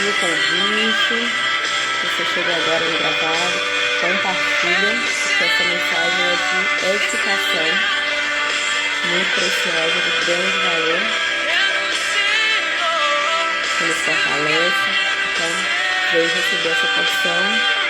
o convite. Você chegou agora no gravado, compartilha, porque essa mensagem é de edificação, muito preciosa, de grande valor, que nos fortalece. Então, veio receber essa porção.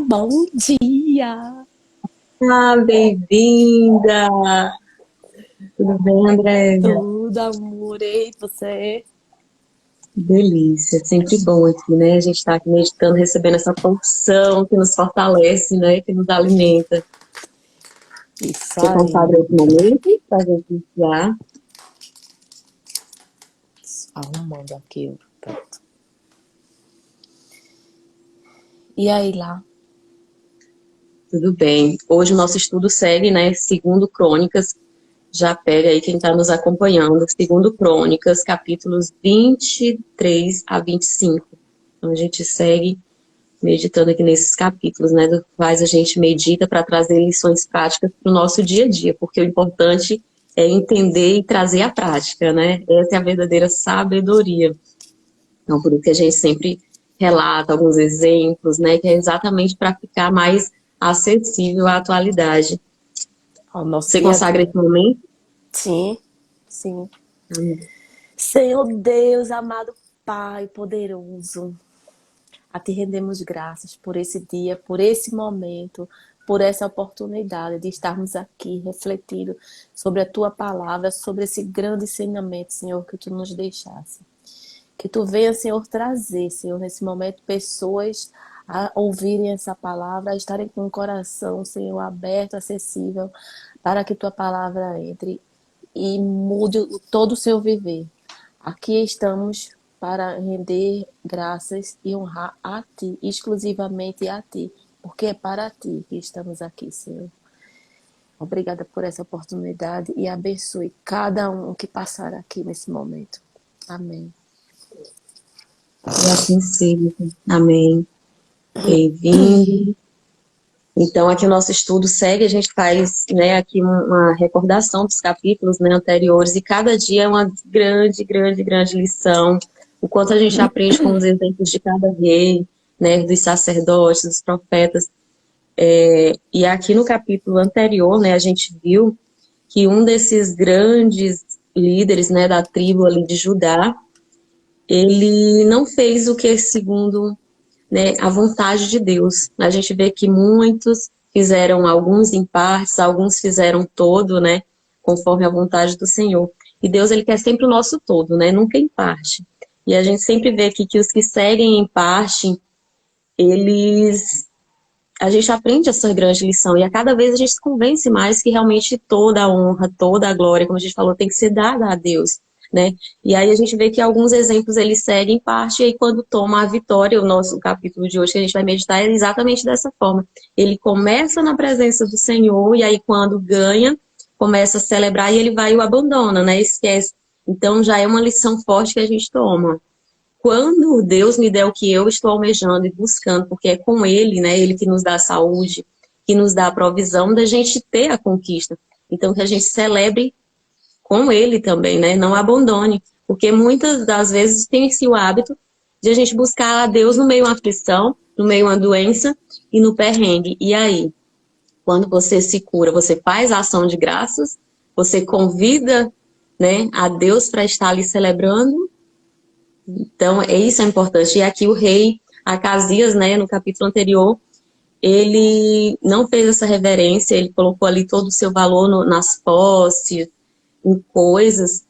Bom dia! Ah, bem-vinda! Tudo bem, Andréia? Tudo, amor, e você? Delícia, sempre bom aqui, né? A gente está aqui meditando, recebendo essa porção que nos fortalece, né? Que nos alimenta. Isso Você consagra aí. esse momento para a gente iniciar? Arrumando aqui, pronto. E aí, lá? Tudo bem. Hoje o nosso estudo segue, né? Segundo Crônicas. Já pega aí quem está nos acompanhando. Segundo Crônicas, capítulos 23 a 25. Então a gente segue meditando aqui nesses capítulos, né, do quais a gente medita para trazer lições práticas para o nosso dia a dia, porque o importante é entender e trazer a prática, né? Essa é a verdadeira sabedoria. Então, por isso que a gente sempre relata alguns exemplos, né, que é exatamente para ficar mais acessível à atualidade. Ao nosso Você dia a consagra dia. esse momento? Sim, sim. Amém. Senhor Deus, amado Pai poderoso, a Te rendemos graças por esse dia, por esse momento, por essa oportunidade de estarmos aqui refletindo sobre a Tua palavra, sobre esse grande ensinamento, Senhor, que Tu nos deixasse. Que Tu venha, Senhor, trazer, Senhor, nesse momento, pessoas a ouvirem essa palavra, a estarem com o coração, Senhor, aberto, acessível, para que Tua palavra entre e mude todo o seu viver. Aqui estamos para render graças e honrar a Ti, exclusivamente a Ti, porque é para Ti que estamos aqui, Senhor. Obrigada por essa oportunidade e abençoe cada um que passar aqui nesse momento. Amém. E assim seja. Amém. Bem-vindo. Então, aqui o nosso estudo segue, a gente faz, né, aqui uma recordação dos capítulos, né, anteriores, e cada dia é uma grande, grande, grande lição. O quanto a gente aprende com os exemplos de cada rei, né, dos sacerdotes, dos profetas. E aqui no capítulo anterior, né, a gente viu que um desses grandes líderes, né, da tribo ali de Judá, ele não fez o que segundo, né, a vontade de Deus. A gente vê que muitos fizeram alguns em partes, alguns fizeram todo, né, conforme a vontade do Senhor. E Deus, ele quer sempre o nosso todo, né, nunca em parte. E a gente sempre vê aqui que os que seguem em parte, a gente aprende essa grande lição e a cada vez a gente se convence mais que realmente toda a honra, toda a glória, como a gente falou, tem que ser dada a Deus, né? E aí a gente vê que alguns exemplos eles seguem em parte e aí quando toma a vitória, o nosso capítulo de hoje que a gente vai meditar é exatamente dessa forma. Ele começa na presença do Senhor e aí quando ganha, começa a celebrar e ele vai e o abandona, né? Esquece. Então já é uma lição forte que a gente toma. Quando Deus me der o que eu estou almejando e buscando, porque é com Ele, né? Ele que nos dá a saúde, que nos dá a provisão da gente ter a conquista. Então, que a gente celebre com Ele também, né? Não abandone. Porque muitas das vezes tem-se o hábito de a gente buscar a Deus no meio de uma aflição, no meio de uma doença e no perrengue. E aí? Quando você se cura, você faz a ação de graças, você convida, né, a Deus para estar ali celebrando. Então, isso é importante. E aqui o rei Acasias, né, no capítulo anterior, ele não fez essa reverência, ele colocou ali todo o seu valor nas posses, em coisas,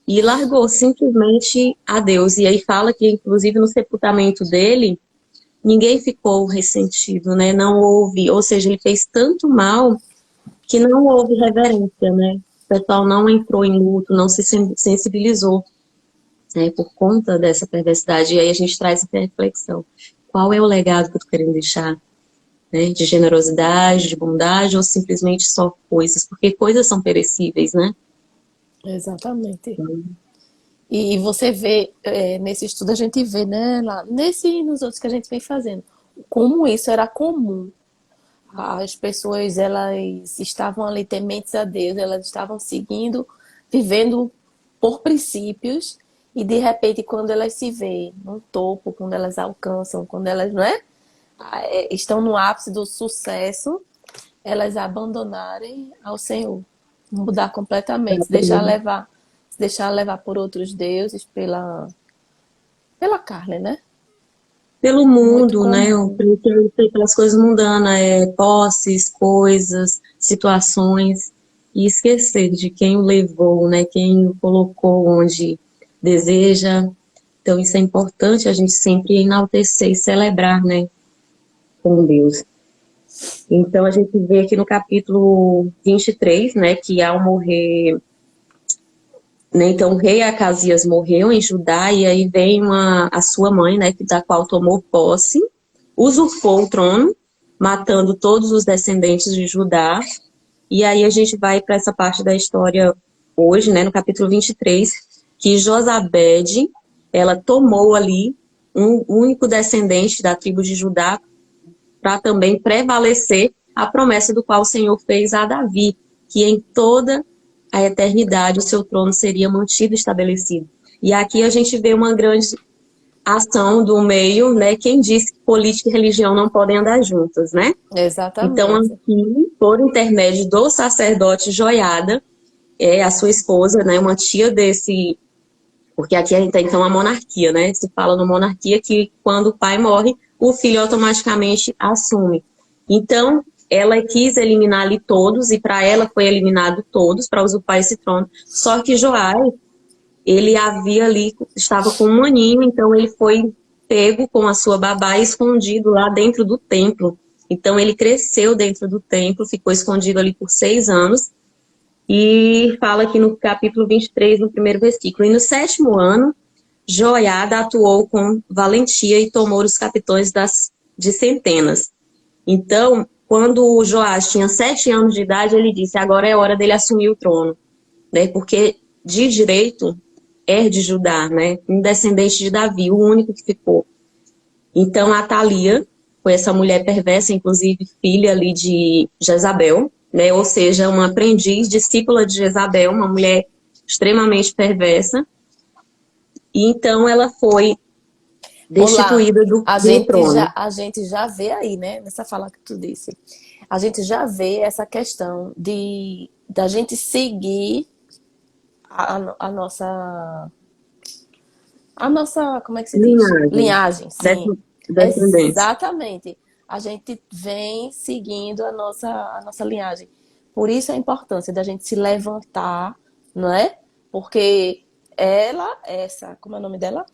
e largou simplesmente a Deus. E aí fala que, inclusive, no sepultamento dele, ninguém ficou ressentido, né? Não houve, ou seja, ele fez tanto mal que não houve reverência, né? O pessoal não entrou em luto, não se sensibilizou, né, por conta dessa perversidade. E aí a gente traz essa reflexão. Qual é o legado que eu tô querendo deixar? Né? De generosidade, de bondade, ou simplesmente só coisas? Porque coisas são perecíveis, né? Exatamente. E você vê, nesse estudo a gente vê, né, lá, nesse e nos outros que a gente vem fazendo, como isso era comum. As pessoas, elas estavam ali tementes a Deus, elas estavam seguindo, vivendo por princípios, e de repente, quando elas se veem no topo, quando elas alcançam, quando elas, não é? Estão no ápice do sucesso, elas abandonarem ao Senhor, mudar completamente, se deixar levar por outros deuses, pela carne, né? Pelo Muito mundo, né? comum. Pelas coisas mundanas, posses, coisas, situações, e esquecer de quem o levou, né? Quem o colocou onde deseja. Então, isso é importante a gente sempre enaltecer e celebrar, né? Com Deus. Então, a gente vê aqui no capítulo 23, né? Que ao morrer, né, então o rei Acasias morreu em Judá, e aí vem a sua mãe, né? Da qual tomou posse, usurpou o trono, matando todos os descendentes de Judá. E aí a gente vai para essa parte da história hoje, né, no capítulo 23, que Josabede, ela tomou ali um único descendente da tribo de Judá para também prevalecer a promessa do qual o Senhor fez a Davi, que em toda a eternidade o seu trono seria mantido e estabelecido. E aqui a gente vê uma grande ação do meio, né? Quem disse que política e religião não podem andar juntas, né? Então, Exatamente. aqui, por intermédio do sacerdote Joiada, a sua esposa, né? Uma tia desse. Porque aqui a gente tem então a monarquia, né? Se fala no monarquia que quando o pai morre, o filho automaticamente assume. Então, ela quis eliminar ali todos, e para ela foi eliminado todos, para usurpar esse trono. Só que Joás, ele havia ali, estava com um aninho, então ele foi pego com a sua babá e escondido lá dentro do templo. Então ele cresceu dentro do templo, ficou escondido ali por 6 anos, e fala aqui no capítulo 23, no primeiro versículo: e no 7º ano, Joiada atuou com valentia e tomou os capitões de centenas. Então, quando Joás tinha 7 anos de idade, ele disse: agora é hora dele assumir o trono, né? Porque de direito de Judá, né? Um descendente de Davi, o único que ficou. Então, a Atalia foi essa mulher perversa, inclusive filha ali de Jezabel, né? Ou seja, uma aprendiz, discípula de Jezabel, uma mulher extremamente perversa. E então ela foi Olá, destituída do trono. a gente já vê aí, né, nessa fala que tu disse, a gente já vê essa questão de da gente seguir a nossa, como é que se diz? Linhagem, Linhagem, sim. descendentes. Exatamente. A gente vem seguindo a nossa linhagem. Por isso a importância da gente se levantar, não é? Porque como é o nome dela?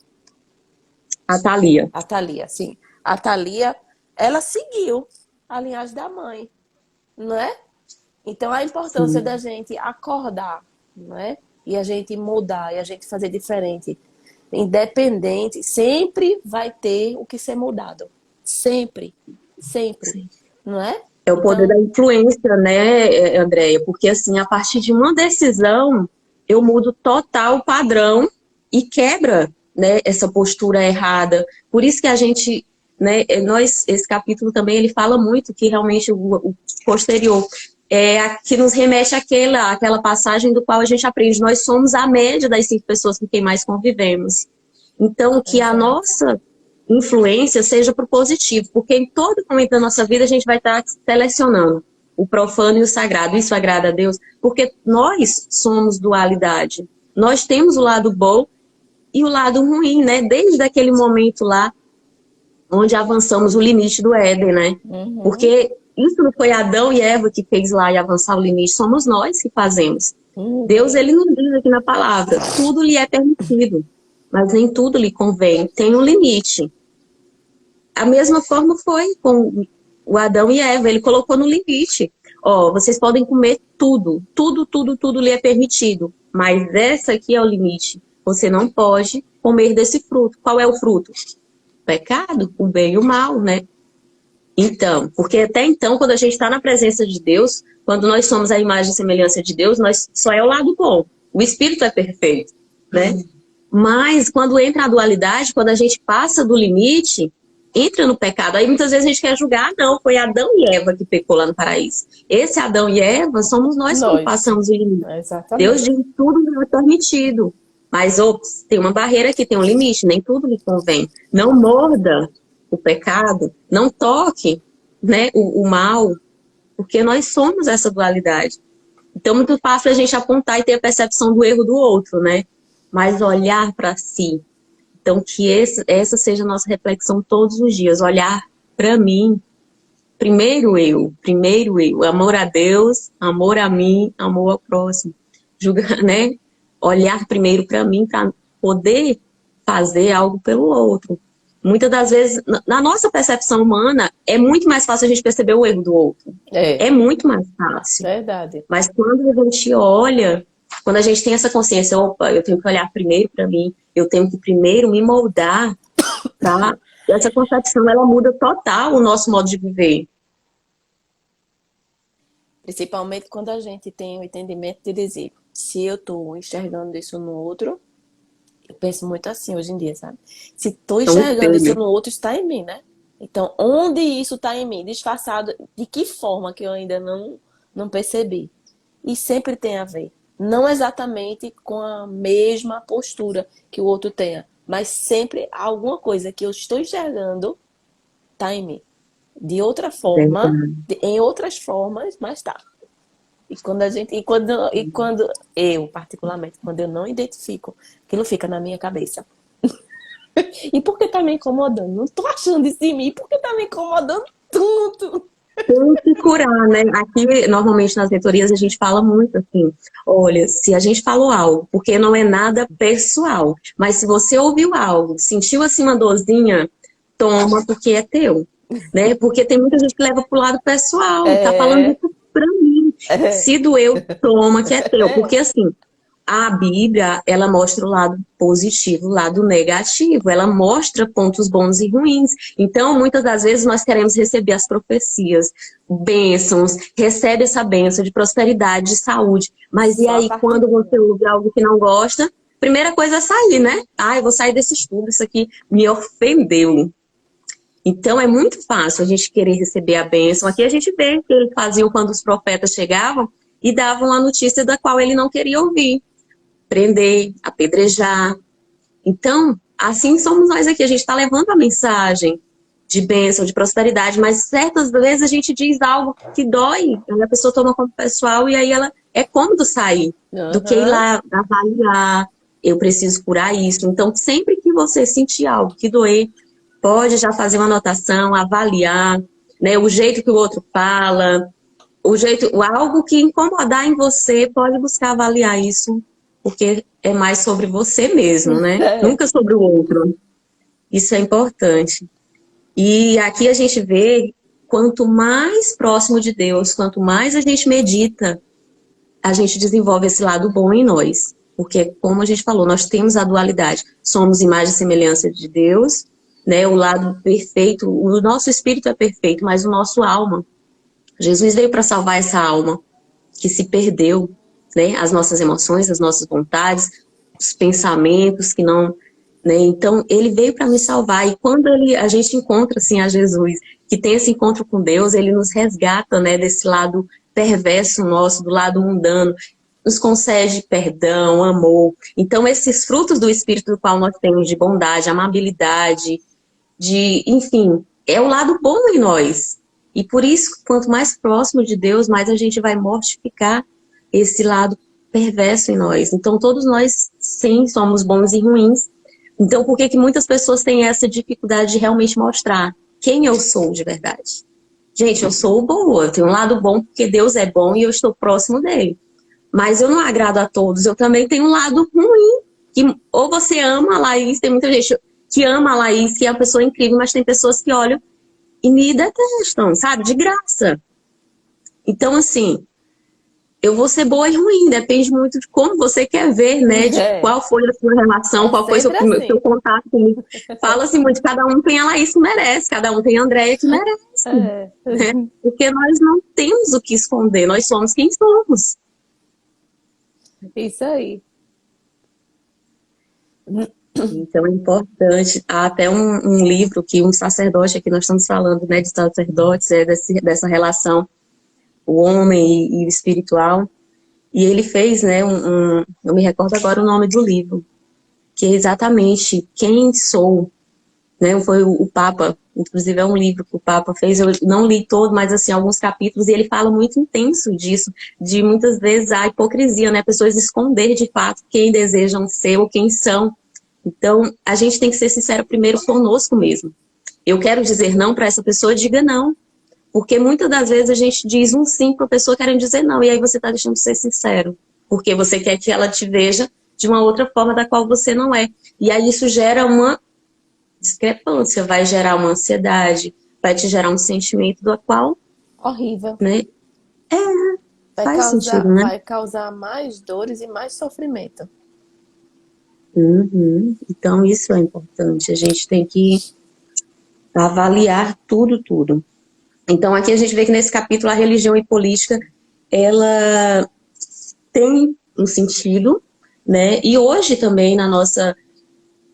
Atalia. A Thalia, sim. A Thalia, ela seguiu a linhagem da mãe, não é? Então a importância Sim. da gente acordar, não é? E a gente mudar, e a gente fazer diferente. Independente, sempre vai ter o que ser mudado. Sempre, sempre, Sim. não é? É o poder Então, da influência, né, Andréia? Porque, assim, a partir de uma decisão, eu mudo total o padrão e quebra, né, essa postura errada. Por isso que a gente, né, esse capítulo também, ele fala muito que realmente o posterior que nos remete àquela passagem do qual a gente aprende. Nós somos a média das 5 pessoas com quem mais convivemos. Então, que a exato. nossa influência seja para o positivo, porque em todo momento da nossa vida a gente vai estar selecionando o profano e o sagrado. Isso agrada a Deus, porque nós somos dualidade. Nós temos o lado bom e o lado ruim, né? Desde aquele momento lá, onde avançamos o limite do Éden, né? Uhum. Porque isso não foi Adão e Eva que fez lá e avançar o limite, somos nós que fazemos. Deus, Uhum. ele nos diz aqui na palavra, tudo lhe é permitido, mas nem tudo lhe convém, tem um limite. A mesma forma foi com o Adão e Eva, ele colocou no limite. Ó, vocês podem comer tudo, tudo, tudo, tudo lhe é permitido, mas essa aqui é o limite. Você não pode comer desse fruto. Qual é o fruto? O pecado, o bem e o mal, né? Então, porque até então, quando a gente está na presença de Deus, quando nós somos a imagem e semelhança de Deus, nós só é o lado bom. O espírito é perfeito, né? Mas quando entra a dualidade, quando a gente passa do limite, entra no pecado. Aí muitas vezes a gente quer julgar, ah, não, foi Adão e Eva que pecou lá no paraíso. Esse Adão e Eva somos nós quando Nós. passamos o limite. Deus Exatamente. diz que tudo não é permitido. Mas, ops, tem uma barreira aqui, tem um limite, nem tudo lhe convém. Não morda o pecado, não toque, né, o mal, porque nós somos essa dualidade. Então, muito fácil a gente apontar e ter a percepção do erro do outro, né? Mas olhar para si. Então, que essa seja a nossa reflexão todos os dias. Olhar para mim. Primeiro eu. Amor a Deus, amor a mim, amor ao próximo. Julgar, né? Olhar primeiro para mim para poder fazer algo pelo outro. Muitas das vezes, na nossa percepção humana, é muito mais fácil a gente perceber o erro do outro. É, É muito mais fácil. verdade. Mas quando a gente olha, quando a gente tem essa consciência, opa, eu tenho que olhar primeiro para mim, eu tenho que primeiro me moldar, tá? Essa concepção, ela muda total o nosso modo de viver. Principalmente quando a gente tem o entendimento de dizer, se eu estou enxergando isso no outro, eu penso muito assim hoje em dia, sabe? Se estou É um enxergando isso espelho. no outro, está em mim, né? Então, onde isso está em mim? Disfarçado, de que forma que eu ainda não percebi? E sempre tem a ver. Não exatamente com a mesma postura que o outro tenha, mas sempre alguma coisa que eu estou enxergando está em mim. De outra forma, Verdade. em outras formas, mas tá. E quando eu, particularmente, quando eu não identifico, aquilo fica na minha cabeça. E por que tá me incomodando? Não tô achando isso em mim, por que tá me incomodando tanto? Tem que curar, né? Aqui, normalmente, nas mentorias, a gente fala muito assim, olha, se a gente falou algo, porque não é nada pessoal, mas se você ouviu algo, sentiu assim uma dorzinha, toma, porque é teu, né? Porque tem muita gente que leva pro lado pessoal, tá falando É, isso pra mim. é, Se doeu, toma, que é teu. Porque assim, a Bíblia, ela mostra o lado positivo, o lado negativo. Ela mostra pontos bons e ruins. Então, muitas das vezes, nós queremos receber as profecias, bênçãos, recebe essa bênção de prosperidade, de saúde. Mas e só a aí, parte quando boa. você ouve algo que não gosta, primeira coisa é sair, né? Ah, eu vou sair desse estudo, isso aqui me ofendeu. Então, é muito fácil a gente querer receber a bênção. Aqui a gente vê o que eles faziam quando os profetas chegavam e davam a notícia da qual ele não queria ouvir. Prender, apedrejar. Então, assim somos nós aqui. A gente está levando a mensagem de bênção, de prosperidade, mas certas vezes a gente diz algo que dói. Aí a pessoa toma como pessoal e aí ela é cômodo sair do que ir Aham. lá avaliar. Eu preciso curar isso. Então, sempre que você sentir algo que doer, pode já fazer uma anotação, avaliar, né, o jeito que o outro fala, o jeito, algo que incomodar em você, pode buscar avaliar isso, porque é mais sobre você mesmo, né? É. Nunca sobre o outro. Isso é importante. E aqui a gente vê, quanto mais próximo de Deus, quanto mais a gente medita, a gente desenvolve esse lado bom em nós. Porque, como a gente falou, nós temos a dualidade. Somos imagem e semelhança de Deus, né? O lado perfeito, o nosso espírito é perfeito, mas o nosso alma. Jesus veio para salvar essa alma que se perdeu, né? As nossas emoções, as nossas vontades, os pensamentos que não, né? Então, ele veio para nos salvar. E quando a gente encontra assim a Jesus, que tem esse encontro com Deus, ele nos resgata, né, desse lado perverso nosso, do lado mundano, nos concede perdão, amor. Então, esses frutos do Espírito do qual nós temos de bondade, amabilidade, enfim, é o lado bom em nós. E por isso, quanto mais próximo de Deus, mais a gente vai mortificar esse lado perverso em nós. Então, todos nós, sim, somos bons e ruins, Então, por que que muitas pessoas têm essa dificuldade de realmente mostrar quem eu sou de verdade? Gente, eu sou boa, eu tenho um lado bom porque Deus é bom e eu estou próximo dele. Mas eu não agrado a todos, eu também tenho um lado ruim. Que, ou você ama a Laís, tem muita gente que ama a Laís, que é uma pessoa incrível, mas tem pessoas que olham e me detestam, sabe? De graça. Então, assim, eu vou ser boa e ruim, depende muito de como você quer ver, né? De É, qual foi a sua relação, é qual foi o sempre seu assim. contato comigo. Fala-se muito, cada um tem a Laís que merece, cada um tem a Andréia que merece, É, né? Porque nós não temos o que esconder, nós somos quem somos. isso aí. Então é importante, há até um livro que um sacerdote, aqui nós estamos falando, né, de sacerdotes, dessa relação, o homem e o espiritual, e ele fez, né, eu me recordo agora o nome do livro, que é exatamente quem sou, né, foi o Papa, inclusive é um livro que o Papa fez, eu não li todo, mas assim, alguns capítulos, e ele fala muito intenso disso, de muitas vezes a hipocrisia, né, pessoas esconder de fato quem desejam ser ou quem são. Então, a gente tem que ser sincero primeiro conosco mesmo. Eu quero dizer não para essa pessoa, diga não. Porque muitas das vezes a gente diz um sim para a pessoa querendo dizer não, e aí você está deixando de ser sincero. Porque você quer que ela te veja de uma outra forma da qual você não é. E aí isso gera uma discrepância, vai gerar uma ansiedade, vai te gerar um sentimento do qual, horrível. né, faz sentido, né? Vai causar mais dores e mais sofrimento. Uhum. Então isso é importante, a gente tem que avaliar tudo, tudo. Então aqui a gente vê que nesse capítulo a religião e política, ela tem um sentido, né? E hoje também na nossa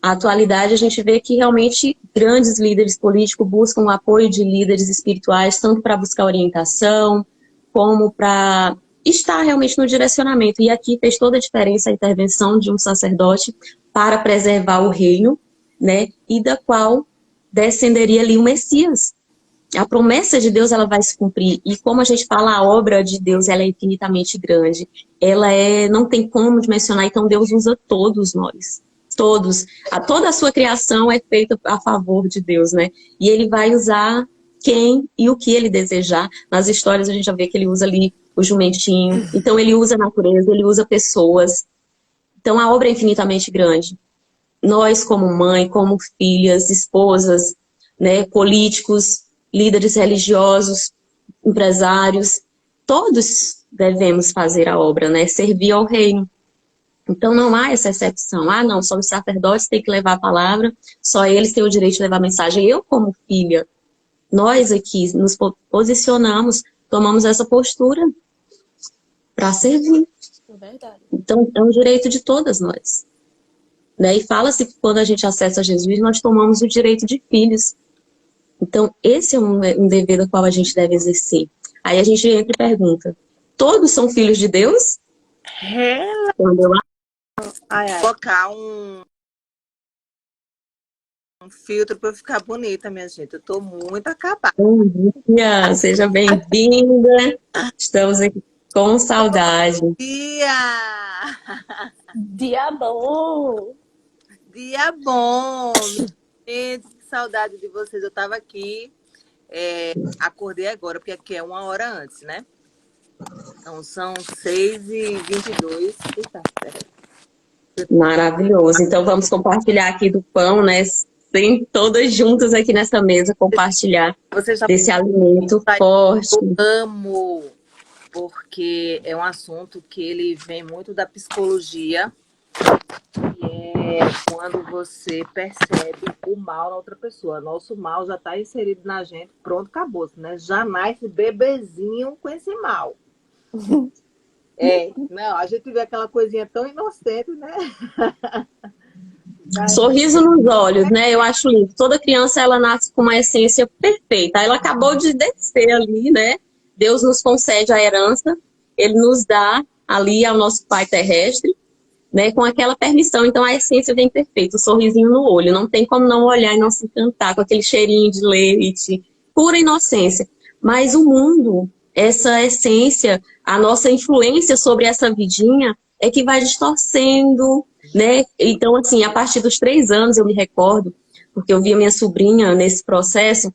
atualidade a gente vê que realmente grandes líderes políticos buscam o apoio de líderes espirituais, tanto para buscar orientação, como para estar realmente no direcionamento. E aqui fez toda a diferença a intervenção de um sacerdote para preservar o reino, né? E da qual descenderia ali o Messias. A promessa de Deus, ela vai se cumprir. E como a gente fala, a obra de Deus, ela é infinitamente grande. Ela não tem como dimensionar, então Deus usa todos nós. Todos. Toda a sua criação é feita a favor de Deus, né? E ele vai usar quem e o que ele desejar. Nas histórias a gente já vê que ele usa ali o jumentinho. Então ele usa a natureza, ele usa pessoas. Então a obra é infinitamente grande. Nós, como mãe, como filhas, esposas, né, políticos, líderes religiosos, empresários, todos devemos fazer a obra, né, servir ao reino. Então não há essa exceção. Ah, não, só os sacerdotes têm que levar a palavra, só eles têm o direito de levar a mensagem. Eu, como filha, nós aqui nos posicionamos, tomamos essa postura para servir. É verdade. Então é um direito de todas nós. Né? E fala-se que quando a gente acessa Jesus, nós tomamos o direito de filhos. Então, esse é um dever do qual a gente deve exercer. Aí a gente entra e pergunta, todos são filhos de Deus? Quando eu Colocar um filtro para eu ficar bonita, minha gente. Eu tô muito acabada. Bom dia, seja bem-vinda. Estamos aqui com saudade. Dia! Dia bom! Dia bom! Gente, que saudade de vocês. Eu tava aqui, acordei agora, porque aqui é 1 hora antes, né? Então são 6h22. Eita, Maravilhoso. Então vamos compartilhar aqui do pão, né? Sem todas juntas aqui nessa mesa, compartilhar Você já desse alimento forte. Eu amo, porque é um assunto que ele vem muito da psicologia, que é quando você percebe o mal na outra pessoa. Nosso mal já está inserido na gente, pronto, acabou, né? Já nasce bebezinho com esse mal. Não, a gente vê aquela coisinha tão inocente, né? Sorriso nos olhos, né? Eu acho lindo. Toda criança, ela nasce com uma essência perfeita. Ela acabou de descer ali, né? Deus nos concede a herança, Ele nos dá ali ao nosso Pai terrestre, né? Com aquela permissão. Então, a essência vem perfeita, o sorrisinho no olho. Não tem como não olhar e não se encantar com aquele cheirinho de leite, pura inocência. Mas o mundo, essa essência, a nossa influência sobre essa vidinha, é que vai distorcendo, né? Então, assim, a partir dos 3 anos eu me recordo, porque eu vi a minha sobrinha nesse processo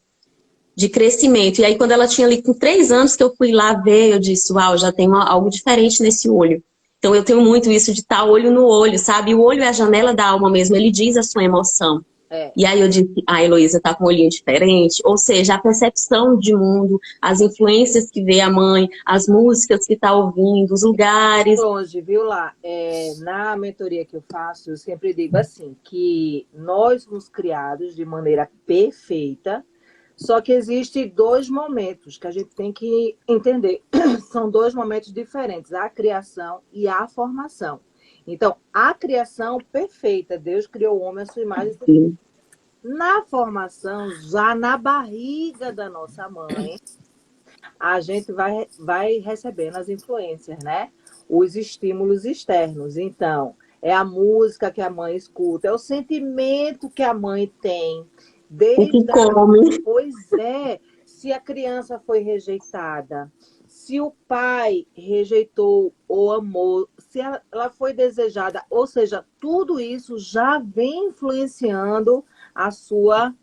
de crescimento. E aí, quando ela tinha ali com 3 anos que eu fui lá ver, eu disse, uau, já tem algo diferente nesse olho. Então, eu tenho muito isso de estar olho no olho, sabe? O olho é a janela da alma mesmo, ele diz a sua emoção. É. E aí eu disse, a Heloísa tá com um olhinho diferente, ou seja, a percepção de mundo, as influências que vê a mãe, as músicas que tá ouvindo, os lugares. Longe, viu lá? Na mentoria que eu faço, eu sempre digo assim, que nós fomos criados de maneira perfeita, só que existem dois momentos que a gente tem que entender. São dois momentos diferentes, a criação e a formação. Então, a criação perfeita, Deus criou o homem à sua imagem. Na formação, já na barriga da nossa mãe, a gente vai recebendo as influências, né? Os estímulos externos. Então, é a música que a mãe escuta, é o sentimento que a mãe tem. O que Desde come. Pois é, se a criança foi rejeitada, se o pai rejeitou ou amou, se ela foi desejada, ou seja, tudo isso já vem influenciando a sua,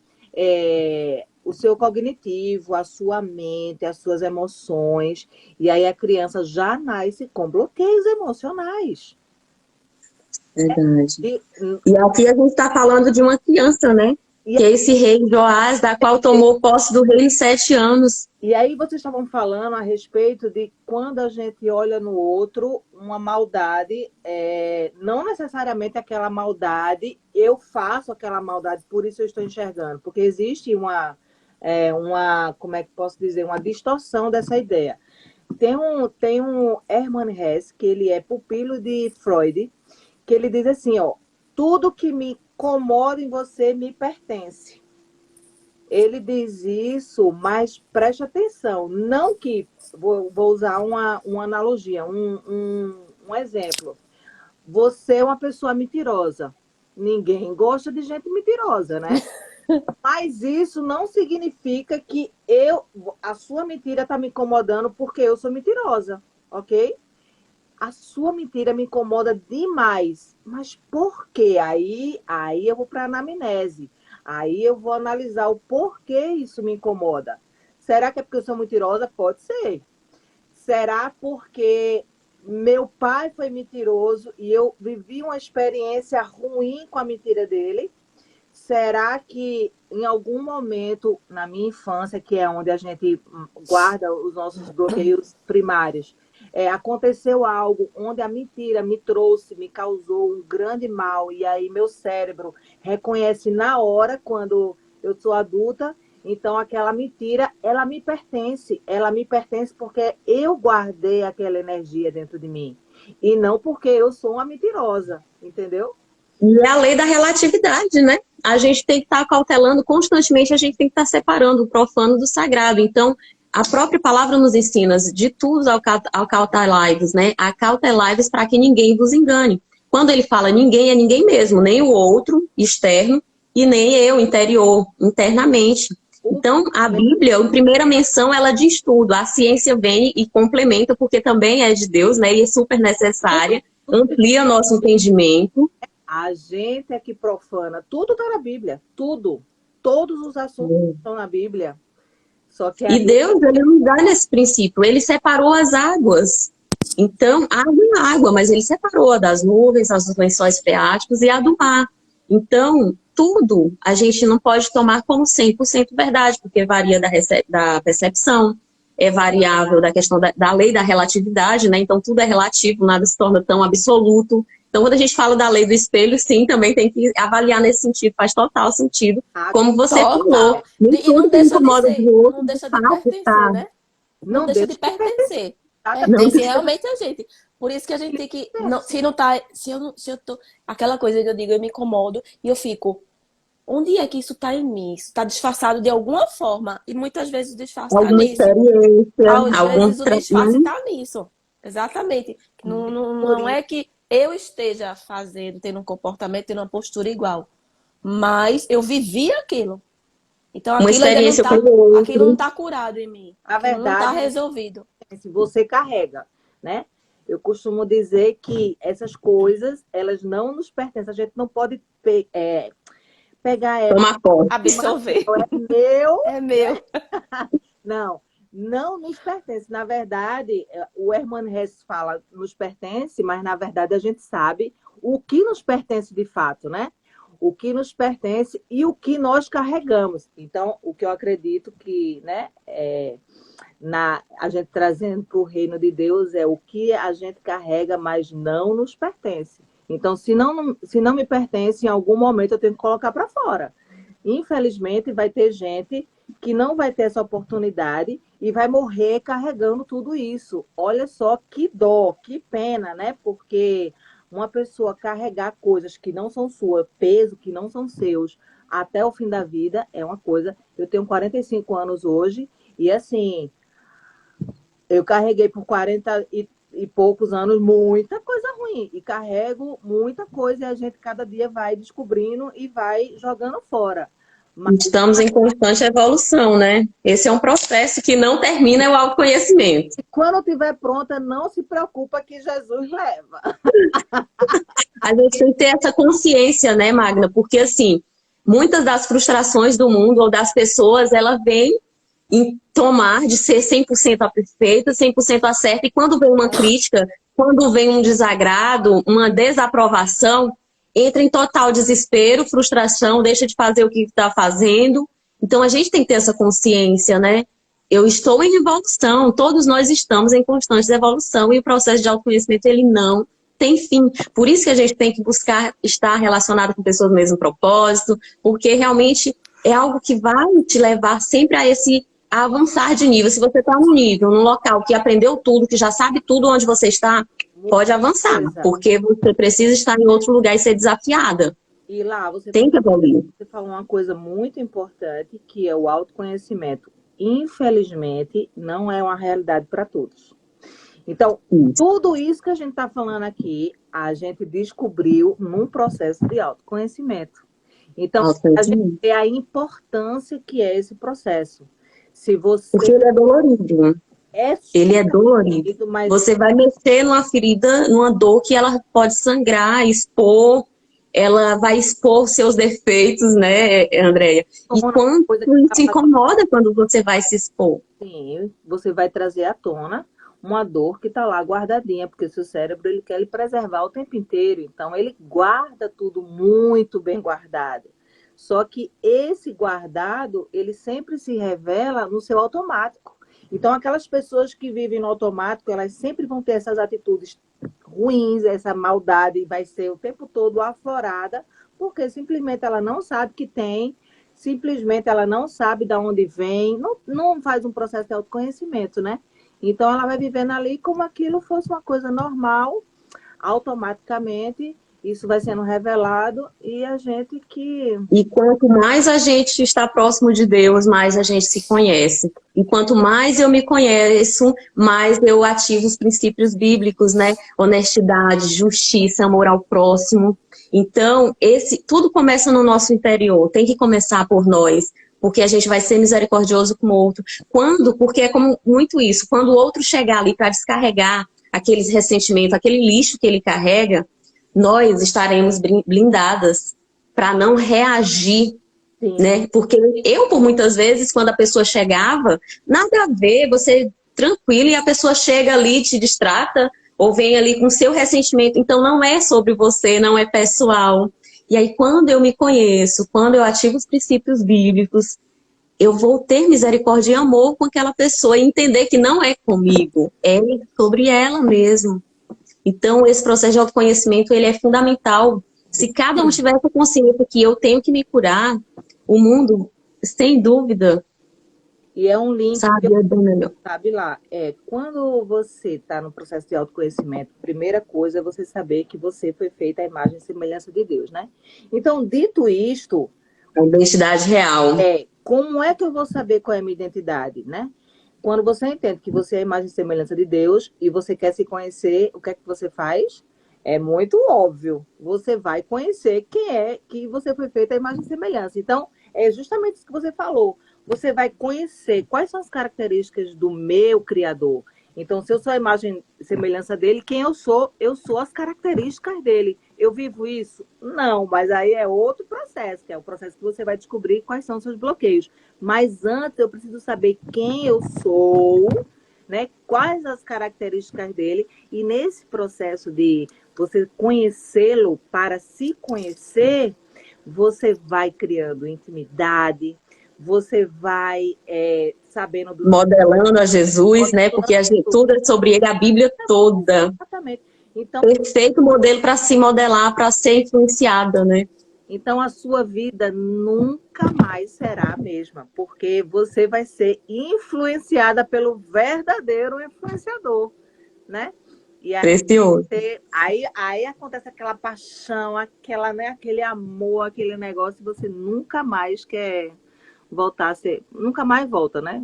o seu cognitivo, a sua mente, as suas emoções. E aí a criança já nasce com bloqueios emocionais. Verdade. E, E aqui a gente está falando de uma criança, né? Que é esse rei Joás, da qual tomou posse do reino 7 anos. E aí vocês estavam falando a respeito de quando a gente olha no outro uma maldade, não necessariamente aquela maldade, eu faço aquela maldade, por isso eu estou enxergando, porque existe como é que posso dizer, uma distorção dessa ideia. Tem um Hermann Hesse, que ele é pupilo de Freud, que ele diz assim, ó, tudo que me incomoda em você me pertence. Ele diz isso, mas preste atenção. Não que... Vou usar uma analogia, um exemplo. Você é uma pessoa mentirosa. Ninguém gosta de gente mentirosa, né? Mas isso não significa que a sua mentira está me incomodando porque eu sou mentirosa, ok? A sua mentira me incomoda demais. Mas por quê? Aí eu vou para a anamnese. Aí eu vou analisar o porquê isso me incomoda. Será que é porque eu sou mentirosa? Pode ser. Será porque meu pai foi mentiroso e eu vivi uma experiência ruim com a mentira dele? Será que em algum momento na minha infância, que é onde a gente guarda os nossos bloqueios primários, aconteceu algo onde a mentira me causou um grande mal, e aí meu cérebro reconhece na hora, quando eu sou adulta, então aquela mentira, ela me pertence porque eu guardei aquela energia dentro de mim, e não porque eu sou uma mentirosa, entendeu? E é a lei da relatividade, né? A gente tem que estar cautelando constantemente, a gente tem que estar separando o profano do sagrado. Então, a própria palavra nos ensina de tudo acautelai-vos, né? Acautelai-vos para que ninguém vos engane. Quando ele fala ninguém, é ninguém mesmo, nem o outro, externo, e nem eu, interior, internamente. Então, a Bíblia, em primeira menção, ela diz tudo. A ciência vem e complementa, porque também é de Deus, né? E é super necessária, amplia nosso entendimento. A gente é que profana. Tudo está na Bíblia. Tudo. Todos os assuntos estão na Bíblia. Só que E Deus, ele não dá nesse princípio. Ele separou as águas. Então, água é água, mas ele separou a das nuvens, as lençóis freáticos e a do mar. Então, tudo a gente não pode tomar como 100% verdade, porque varia da percepção, é variável da questão da lei da relatividade, né? Então, tudo é relativo, nada se torna tão absoluto. Então, quando a gente fala da lei do espelho, sim, também tem que avaliar nesse sentido, faz total sentido. Como você falou, nem E não tudo que deixa de incomoda ser, do outro, não deixa de de fato, pertencer, tá. né? Não deixa de pertencer. Não Pertence deixa. realmente a gente. Por isso que a gente tem que. Não, se não tá. Se eu tô. Aquela coisa que eu digo, eu me incomodo e eu fico. Onde é que isso tá em mim? Isso tá disfarçado de alguma forma. E muitas vezes o disfarce tá Alguma nisso. experiência, Às algum... vezes o disfarce tá nisso. Exatamente. Não é que eu esteja fazendo, tendo um comportamento, tendo uma postura igual. Mas eu vivi aquilo. Então Uma aquilo ainda não experiência com tá. o Aquilo não outro. tá curado em mim. a Aquilo não tá verdade resolvido. é que você carrega, né? Eu costumo dizer que essas coisas, elas não nos pertencem. A gente não pode pegar elas. Toma conta. Absorver. É meu. É meu. Não, não nos pertence. Na verdade, o Hermann Hesse fala nos pertence, mas na verdade a gente sabe o que nos pertence de fato, né? O que nos pertence e o que nós carregamos. Então, o que eu acredito que, né, a gente trazendo para o reino de Deus é o que a gente carrega, mas não nos pertence. Então, se não me pertence, em algum momento eu tenho que colocar para fora. Infelizmente, vai ter gente que não vai ter essa oportunidade e vai morrer carregando tudo isso. Olha só que dó, que pena, né? Porque uma pessoa carregar coisas que não são suas, peso que não são seus, até o fim da vida, é uma coisa. Eu tenho 45 anos hoje e, assim, eu carreguei por 40 e poucos anos muita coisa ruim. E carrego muita coisa e a gente cada dia vai descobrindo e vai jogando fora. Mas Estamos em constante evolução, né? Esse é um processo que não termina, é o autoconhecimento. quando estiver pronta, não se preocupa que Jesus leva. A gente tem que ter essa consciência, né, Magna? Porque, assim, muitas das frustrações do mundo ou das pessoas, ela vem em tomar de ser 100% a perfeita, 100% a certa, e quando vem uma crítica, quando vem um desagrado, uma desaprovação, entra em total desespero, frustração, deixa de fazer o que está fazendo. Então, a gente tem que ter essa consciência, né? Eu estou em evolução, todos nós estamos em constante evolução, e o processo de autoconhecimento, ele não tem fim. Por isso que a gente tem que buscar estar relacionado com pessoas do mesmo propósito, porque realmente é algo que vai te levar sempre a avançar de nível. Se você está num nível, num local que aprendeu tudo, que já sabe tudo onde você está, pode avançar, porque você precisa estar em outro lugar e ser desafiada. E lá, você Tem que evoluir. falou uma coisa muito importante, que é o autoconhecimento. Infelizmente, não é uma realidade para todos. Então, tudo isso que a gente está falando aqui, a gente descobriu num processo de autoconhecimento. Então, a gente vê a importância que é esse processo. Se você... Porque ele é dolorido. Ele é dolorido. mas Você vai mexer numa ferida, numa dor que ela pode sangrar, expor, ela vai expor seus defeitos, né, Andréia? E quanto isso incomoda quando você vai se expor? Sim, você vai trazer à tona uma dor que está lá guardadinha, porque seu cérebro ele quer lhe preservar o tempo inteiro. Então, ele guarda tudo muito bem guardado. Só que esse guardado, ele sempre se revela no seu automático. Então, aquelas pessoas que vivem no automático, elas sempre vão ter essas atitudes ruins, essa maldade vai ser o tempo todo aflorada, porque simplesmente ela não sabe que tem, simplesmente ela não sabe de onde vem, não faz um processo de autoconhecimento, né? Então, ela vai vivendo ali como aquilo fosse uma coisa normal, automaticamente, isso vai sendo revelado e a gente que... E quanto mais a gente está próximo de Deus, mais a gente se conhece. E quanto mais eu me conheço, mais eu ativo os princípios bíblicos, né? Honestidade, justiça, amor ao próximo. Então, tudo começa no nosso interior, tem que começar por nós. Porque a gente vai ser misericordioso com o outro. Porque é como muito isso, quando o outro chegar ali para descarregar aqueles ressentimentos, aquele lixo que ele carrega, nós estaremos blindadas para não reagir, né? Porque eu, por muitas vezes, quando a pessoa chegava, nada a ver, você tranquilo, e a pessoa chega ali, te distrata, ou vem ali com seu ressentimento. Então, não é sobre você, não é pessoal. E aí, quando eu me conheço, quando eu ativo os princípios bíblicos, eu vou ter misericórdia e amor com aquela pessoa e entender que não é comigo, é sobre ela mesmo. Então, esse processo de autoconhecimento, ele é fundamental. Se cada um tiver essa consciência que eu tenho que me curar, o mundo, sem dúvida... E é um link, sabe lá, quando você está no processo de autoconhecimento, a primeira coisa é você saber que você foi feita à imagem e semelhança de Deus, né? Então, dito isto... A identidade real. Como é que eu vou saber qual é a minha identidade, né? Quando você entende que você é a imagem e semelhança de Deus e você quer se conhecer, o que é que você faz? É muito óbvio. Você vai conhecer quem é que você foi feita à imagem e semelhança. Então, é justamente isso que você falou. Você vai conhecer quais são as características do meu Criador. Então, se eu sou a imagem e semelhança dele, quem eu sou as características dele. Eu vivo isso? Não, mas aí é outro processo, que é o processo que você vai descobrir quais são os seus bloqueios. Mas antes eu preciso saber quem eu sou, né? Quais as características dele, e nesse processo de você conhecê-lo para se conhecer, você vai criando intimidade, você vai sabendo do Modelando a Jesus, né? Porque tudo é sobre ele, a Bíblia toda. exatamente. Então, Perfeito modelo para se modelar, para ser influenciada, né? então a sua vida nunca mais será a mesma, porque você vai ser influenciada pelo verdadeiro influenciador, né? E Precioso. aí acontece aquela paixão, aquela, né, aquele amor, aquele negócio, e você nunca mais quer voltar a ser, nunca mais volta, né?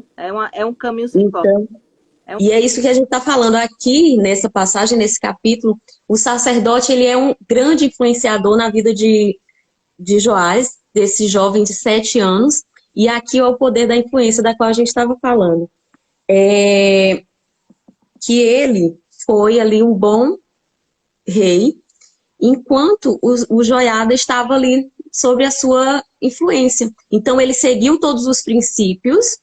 É um caminho sem volta. Então, e é isso que a gente está falando aqui, nessa passagem, nesse capítulo. O sacerdote, ele é um grande influenciador na vida de Joás, desse jovem de 7 anos. E aqui é o poder da influência da qual a gente estava falando. Que ele foi ali um bom rei, enquanto o Joiada estava ali sob a sua influência. Então, ele seguiu todos os princípios,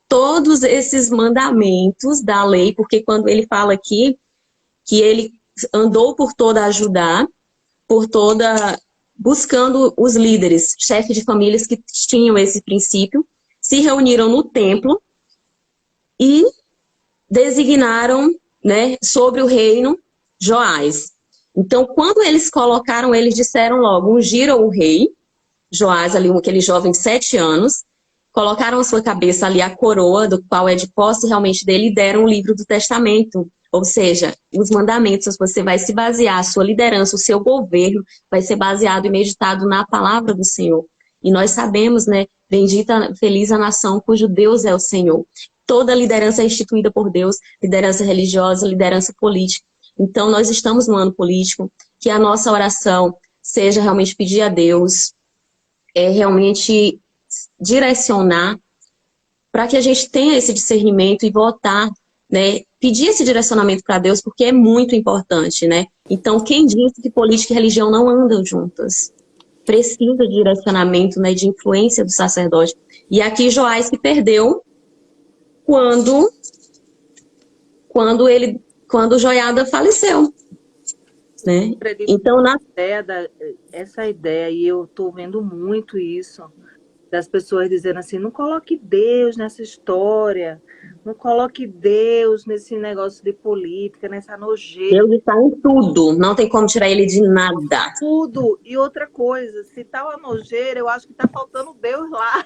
todos esses mandamentos da lei, porque quando ele fala aqui que ele andou por toda a Judá, por toda, buscando os líderes, chefes de famílias que tinham esse princípio, se reuniram no templo e designaram, né, sobre o reino Joás. Então, quando eles colocaram, eles disseram logo, ungiram o rei, Joás, ali, aquele jovem de 7 anos, colocaram a sua cabeça ali a coroa, do qual é de posse realmente dele, e deram o livro do testamento. Ou seja, os mandamentos, você vai se basear, a sua liderança, o seu governo vai ser baseado e meditado na palavra do Senhor. E nós sabemos, né, bendita, feliz a nação cujo Deus é o Senhor. Toda liderança é instituída por Deus, liderança religiosa, liderança política. Então, nós estamos no ano político, que a nossa oração seja realmente pedir a Deus, realmente direcionar para que a gente tenha esse discernimento e votar, né? Pedir esse direcionamento para Deus, porque é muito importante, né? Então, quem disse que política e religião não andam juntas? Precisa de direcionamento, né, de influência do sacerdote. E aqui Joás que perdeu quando Joiada faleceu, né? Então, essa ideia, e eu estou vendo muito isso, das pessoas dizendo assim, não coloque Deus nessa história, não coloque Deus nesse negócio de política, nessa nojeira. Deus está em tudo, não tem como tirar ele de nada. Tudo. E outra coisa, se tá uma nojeira, eu acho que tá faltando Deus lá.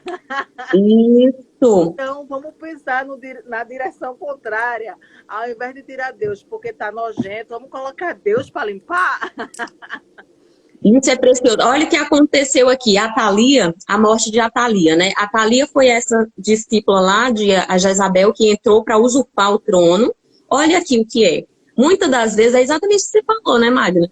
Isso. Então, vamos pensar na direção contrária. Ao invés de tirar Deus porque tá nojento, vamos colocar Deus para limpar. Isso é precioso. Olha o que aconteceu aqui. Atalia, a morte de Atalia, né? Atalia foi essa discípula lá de a Jezabel que entrou para usurpar o trono. Olha aqui o que é. Muitas das vezes é exatamente o que você falou, né, Magna?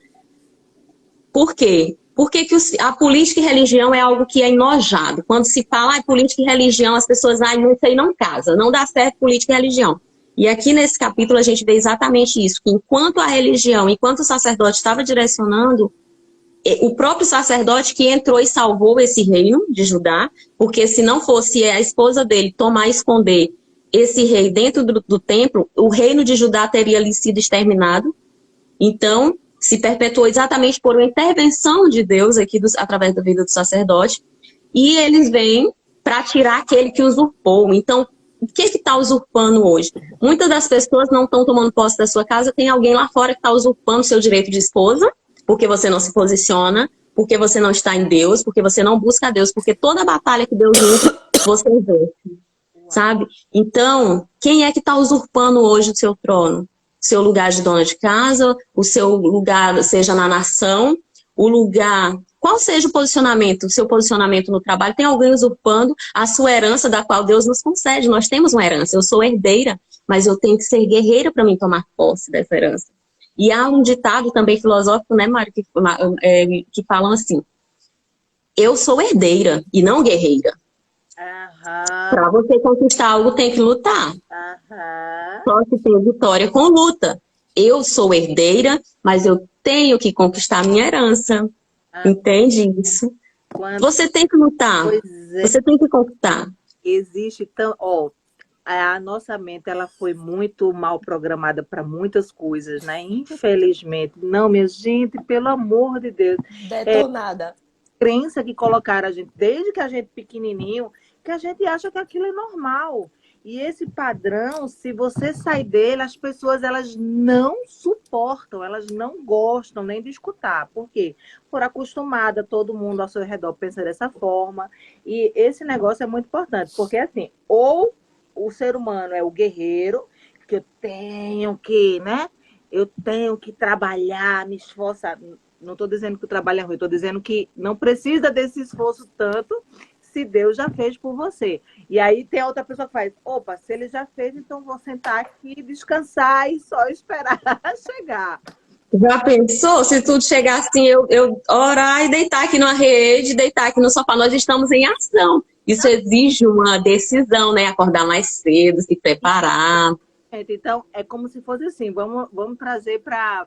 Por quê? Porque a política e religião é algo que é enojado. Quando se fala política e religião, as pessoas, não sei, não casa, não dá certo política e religião. E aqui nesse capítulo a gente vê exatamente isso, que enquanto a religião, enquanto o sacerdote estava direcionando, o próprio sacerdote que entrou e salvou esse reino de Judá, porque se não fosse a esposa dele tomar e esconder esse rei dentro do templo, o reino de Judá teria ali sido exterminado. Então, se perpetuou exatamente por uma intervenção de Deus aqui através da vida do sacerdote. E eles vêm para tirar aquele que usurpou. Então, o que está usurpando hoje? Muitas das pessoas não estão tomando posse da sua casa, tem alguém lá fora que está usurpando seu direito de esposa, porque você não se posiciona, porque você não está em Deus, porque você não busca a Deus, porque toda a batalha que Deus luta, você vence, sabe? Então, quem é que está usurpando hoje o seu trono? Seu lugar de dona de casa, o seu lugar, seja na nação, o lugar... Qual seja o posicionamento, o seu posicionamento no trabalho? Tem alguém usurpando a sua herança da qual Deus nos concede. Nós temos uma herança, eu sou herdeira, mas eu tenho que ser guerreira para mim tomar posse dessa herança. E há um ditado também filosófico, né, Mário, que falam assim, eu sou herdeira e não guerreira. Aham, Para você conquistar algo, tem que lutar. aham. Só se tem vitória com luta. Eu sou herdeira, mas eu tenho que conquistar a minha herança. Ah, Entende isso? quando, Você tem que lutar. pois é, Você tem que conquistar. existe tão, ó, a nossa mente ela foi muito mal programada para muitas coisas, né? Infelizmente, não, minha gente, pelo amor de Deus, Detonada. crença que colocaram a gente desde que a gente pequenininho, que a gente acha que aquilo é normal. E esse padrão, se você sai dele, as pessoas elas não suportam, elas não gostam nem de escutar. Por quê? Por acostumada, todo mundo ao seu redor pensa dessa forma. E esse negócio é muito importante, porque assim, ou o ser humano é o guerreiro, que eu tenho que, né? Eu tenho que trabalhar, me esforçar. Não estou dizendo que o trabalho é ruim, estou dizendo que não precisa desse esforço tanto se Deus já fez por você. E aí tem a outra pessoa que faz, opa, se ele já fez, então vou sentar aqui, descansar e só esperar chegar. Já pensou se tudo chegar assim, eu orar e deitar aqui numa rede, deitar aqui no sofá? Nós estamos em ação. Isso exige uma decisão, né? Acordar mais cedo, se preparar. Então, é como se fosse assim, vamos trazer para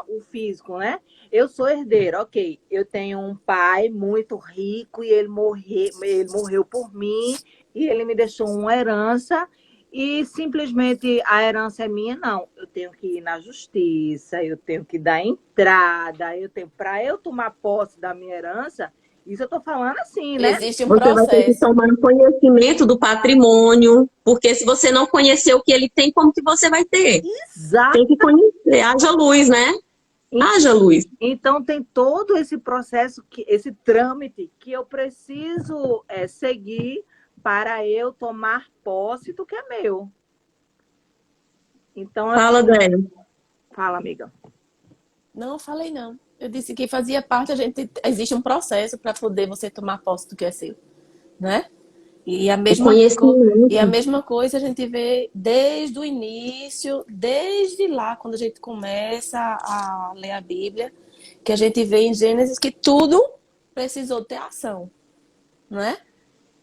o físico, né? Eu sou herdeira, ok. Eu tenho um pai muito rico e ele morreu por mim e ele me deixou uma herança e simplesmente a herança é minha, não. Eu tenho que ir na justiça, eu tenho que dar entrada, eu tenho para eu tomar posse da minha herança, isso eu estou falando assim, né? Existe um Você vai ter que processo. tomar conhecimento do patrimônio, porque se você não conhecer o que ele tem, como que você vai ter? Exato. Tem que conhecer. Haja luz, né? Haja luz. Então tem todo esse processo, esse trâmite que eu preciso seguir para eu tomar posse do que é meu. Então, Fala, assim, Débora. fala, amiga. Não, eu falei não. Eu disse que fazia parte, existe um processo para poder você tomar posse do que é seu, né? E a O mesma, e a conhecimento. mesma coisa a gente vê desde o início, desde lá, quando a gente começa a ler a Bíblia, que a gente vê em Gênesis que tudo precisou ter ação, né?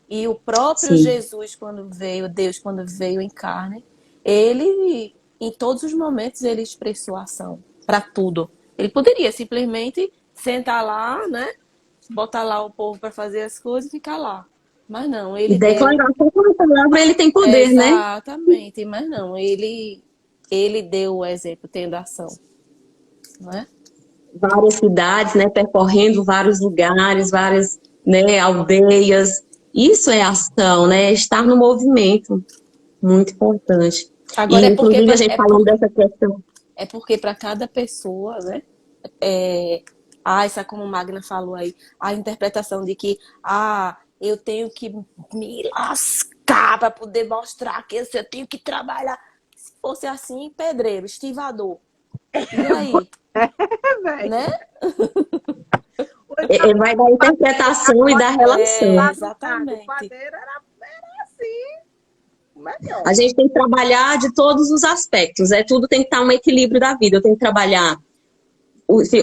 E o próprio Sim. Jesus, quando veio, Deus, quando veio em carne, ele, em todos os momentos, ele expressou ação para tudo. Ele poderia simplesmente sentar lá, né? Botar lá o povo para fazer as coisas e ficar lá. Mas não, E ele deu. declarar só com a palavra, ele tem poder, né? Exatamente, mas não, ele deu o exemplo tendo ação, não é? Várias cidades, né? Percorrendo vários lugares, várias, né, aldeias. Isso é ação, né? Estar no movimento. Muito importante. Agora E, inclusive, a gente falando dessa questão. é porque para cada pessoa, né? Essa como Magna falou aí, a interpretação de que eu tenho que me lascar para poder mostrar que eu tenho que trabalhar. Se fosse assim, pedreiro, estivador. E aí, né? Vai da interpretação e da relação. O Exatamente. padeiro era assim, melhor. A gente tem que trabalhar de todos os aspectos. Tudo tem que estar um equilíbrio da vida. Eu tenho que trabalhar,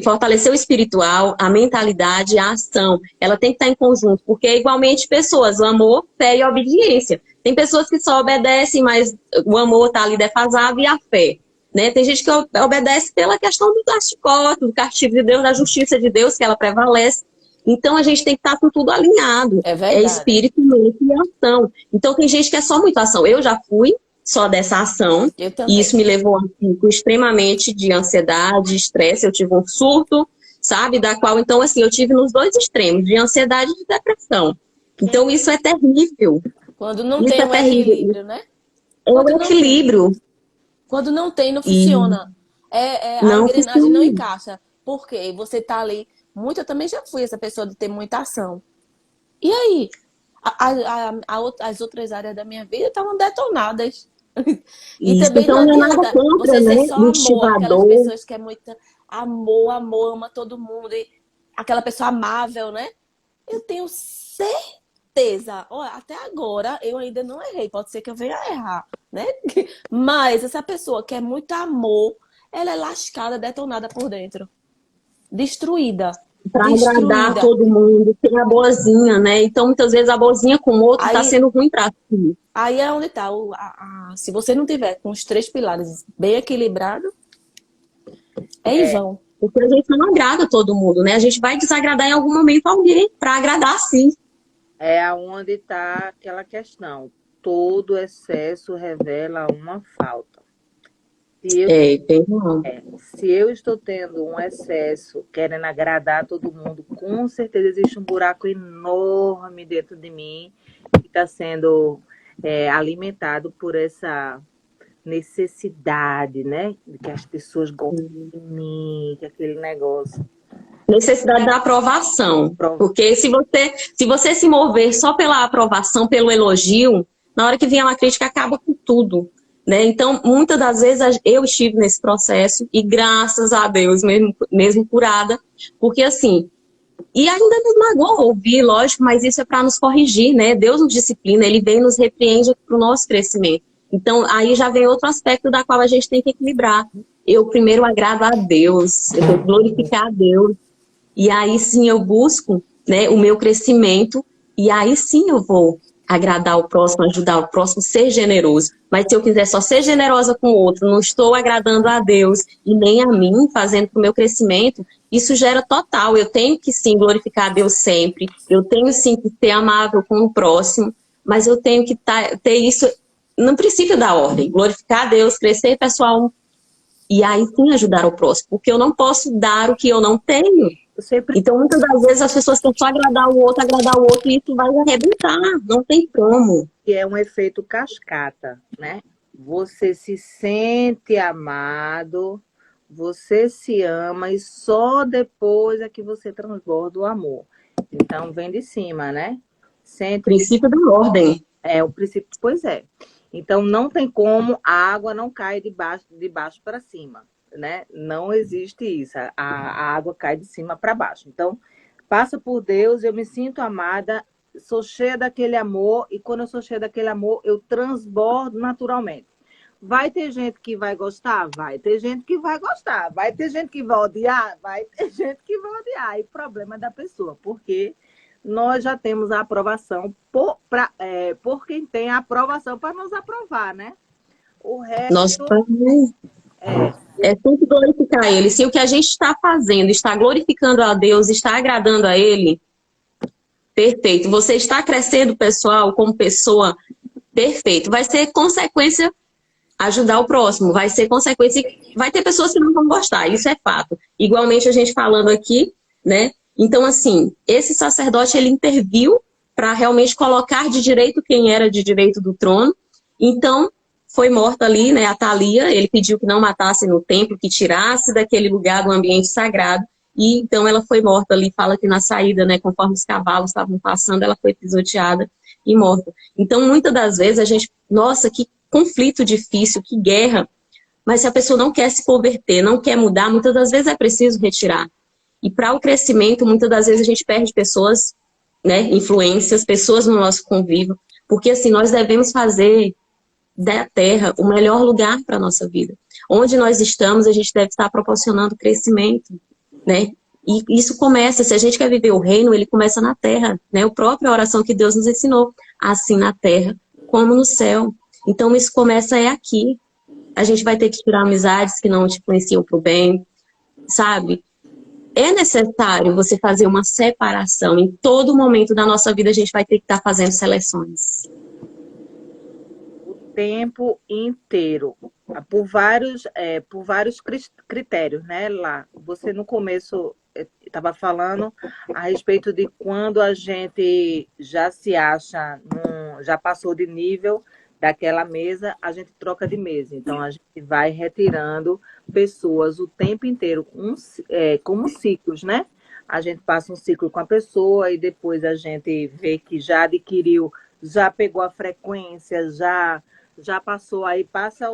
fortalecer o espiritual, a mentalidade, a ação. Ela tem que estar em conjunto, porque é igualmente pessoas, o amor, fé e obediência. Tem pessoas que só obedecem, mas o amor está ali defasado e a fé. Né? Tem gente que obedece pela questão do do castigo de Deus, da justiça de Deus, que ela prevalece. Então a gente tem que estar com tudo alinhado. É É verdade. espírito, mente e ação. Então tem gente que é só muito ação. Eu já fui só dessa ação. Eu E isso também. me levou a um pico extremamente de ansiedade, estresse. Eu tive um surto, sabe? Da qual, então, assim, eu tive nos dois extremos, de ansiedade e de depressão. Então, isso é terrível. Quando não Isso tem é um terrível. equilíbrio, né? É Quando o não tem. equilíbrio. Quando não tem, não E funciona. A não engrenagem não funciona. encaixa. Porque você tá ali. Eu também já fui essa pessoa de ter muita ação. E aí? As outras áreas da minha vida estavam detonadas. E Isso. também não Então, não é nada adianta contra, você né? ser só O amor, aquelas estivador. pessoas que é muito amor, amor, ama todo mundo. E aquela pessoa amável, né? Eu tenho certeza. Olha, até agora eu ainda não errei. Pode ser que eu venha a errar, né? Mas essa pessoa que é muito amor, ela é lascada, detonada por dentro. Destruída. para agradar destruída. todo mundo, tem a boazinha, né? Então, muitas vezes, a boazinha com o outro está Aí, sendo ruim para si. aí é onde está. Se você não tiver com os três pilares bem equilibrados, é em É, vão. Porque a gente não agrada todo mundo, né? A gente vai desagradar em algum momento alguém para agradar sim. é aonde está aquela questão. Todo excesso revela uma falta. Se eu, Tem não. se eu estou tendo um excesso, querendo agradar todo mundo, com certeza existe um buraco enorme dentro de mim que está sendo alimentado por essa necessidade, né? De que as pessoas gostem de mim, que aquele negócio. Necessidade da aprovação. Porque se você se mover só pela aprovação, pelo elogio, na hora que vem uma crítica, acaba com tudo. Né? Então, muitas das vezes eu estive nesse processo e graças a Deus, mesmo curada, porque assim, e ainda nos magoa ouvir, lógico, mas isso é para nos corrigir, né? Deus nos disciplina, Ele vem e nos repreende para o nosso crescimento. Então, aí já vem outro aspecto da qual a gente tem que equilibrar. Eu primeiro agrado a Deus, eu tenho que glorificar a Deus, e aí sim eu busco, né, o meu crescimento, e aí sim eu vou agradar o próximo, ajudar o próximo, ser generoso. Mas se eu quiser só ser generosa com o outro, não estou agradando a Deus e nem a mim, fazendo para o meu crescimento, isso gera total. Eu tenho que sim glorificar a Deus sempre, eu tenho sim que ser amável com o próximo, mas eu tenho que ter isso no princípio da ordem, glorificar a Deus, crescer pessoal, e aí sim ajudar o próximo, porque eu não posso dar o que eu não tenho. Eu sempre Então, muitas das vezes as pessoas querem só agradar o outro, e isso vai arrebentar, não tem como. que é um efeito cascata, né? Você se sente amado, você se ama e só depois é que você transborda o amor. Então vem de cima, né? Sente Princípio da ordem. o princípio, pois é. Então não tem como a água não cai de baixo para cima, né? Não existe isso. A água cai de cima para baixo. Então passa por Deus, eu me sinto amada, sou cheia daquele amor, e quando eu sou cheia daquele amor, eu transbordo naturalmente. Vai ter gente que vai gostar? Vai ter gente que vai gostar. Vai ter gente que vai odiar? Vai ter gente que vai odiar. E problema é da pessoa, porque nós já temos a aprovação por quem tem a aprovação para nos aprovar, né? O Nosso resto Pai é sempre glorificar Ele. Se o que a gente está fazendo está glorificando a Deus, está agradando a Ele, perfeito. Você está crescendo, pessoal, como pessoa, perfeito. Vai ser consequência ajudar o próximo, vai ser consequência. Vai ter pessoas que não vão gostar, isso é fato. Igualmente a gente falando aqui, né? Então, assim, esse sacerdote, ele interviu para realmente colocar de direito quem era de direito do trono. Então, foi morta ali, né, a Thalia, ele pediu que não matasse no templo, que tirasse daquele lugar do ambiente sagrado, e então ela foi morta ali, fala que na saída, né, conforme os cavalos estavam passando, ela foi pisoteada e morta. Então, muitas das vezes a gente, nossa, que conflito difícil, que guerra, mas se a pessoa não quer se converter, não quer mudar, muitas das vezes é preciso retirar. E para o crescimento, muitas das vezes a gente perde pessoas, né, influências, pessoas no nosso convívio, porque assim, nós devemos fazer da terra o melhor lugar para a nossa vida. Onde nós estamos, a gente deve estar proporcionando crescimento, né? E isso começa, se a gente quer viver o reino, ele começa na terra, né? A própria oração que Deus nos ensinou, assim na terra como no céu. Então isso começa aqui. A gente vai ter que tirar amizades que não te influenciam para o bem, sabe? É necessário você fazer uma separação. Em todo momento da nossa vida a gente vai ter que estar fazendo seleções. o tempo inteiro, por vários critérios, né? Lá, você no começo estava falando a respeito de quando a gente já se acha, já passou de nível daquela mesa, a gente troca de mesa. Então, a gente vai retirando pessoas o tempo inteiro, como ciclos, né? A gente passa um ciclo com a pessoa e depois a gente vê que já adquiriu, já pegou a frequência, já passou, aí passa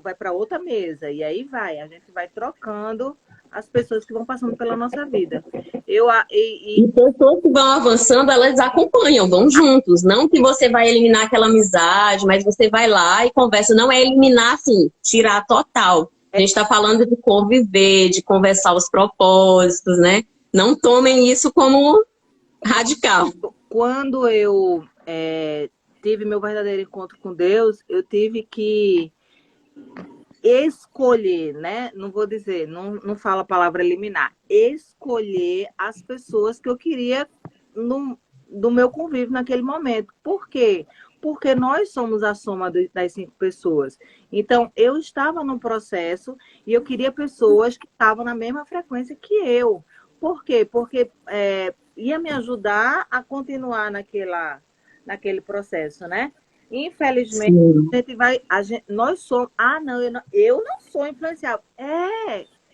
vai para outra mesa, e aí a gente vai trocando as pessoas que vão passando pela nossa vida. E pessoas que vão avançando, elas acompanham, vão juntos. Não que você vai eliminar aquela amizade, mas você vai lá e conversa. Não é eliminar, assim, tirar total. A gente está falando de conviver, de conversar os propósitos, né? Não tomem isso como radical. Quando eu tive meu verdadeiro encontro com Deus, eu tive que escolher, né? Não vou dizer, não falo a palavra eliminar. Escolher as pessoas que eu queria do meu convívio naquele momento. Por quê? Porque nós somos a soma das 5 pessoas. Então, eu estava num processo e eu queria pessoas que estavam na mesma frequência que eu. Por quê? Porque ia me ajudar a continuar naquele processo, né? Infelizmente, Sim. nós somos. Ah, não, eu não sou influenciável.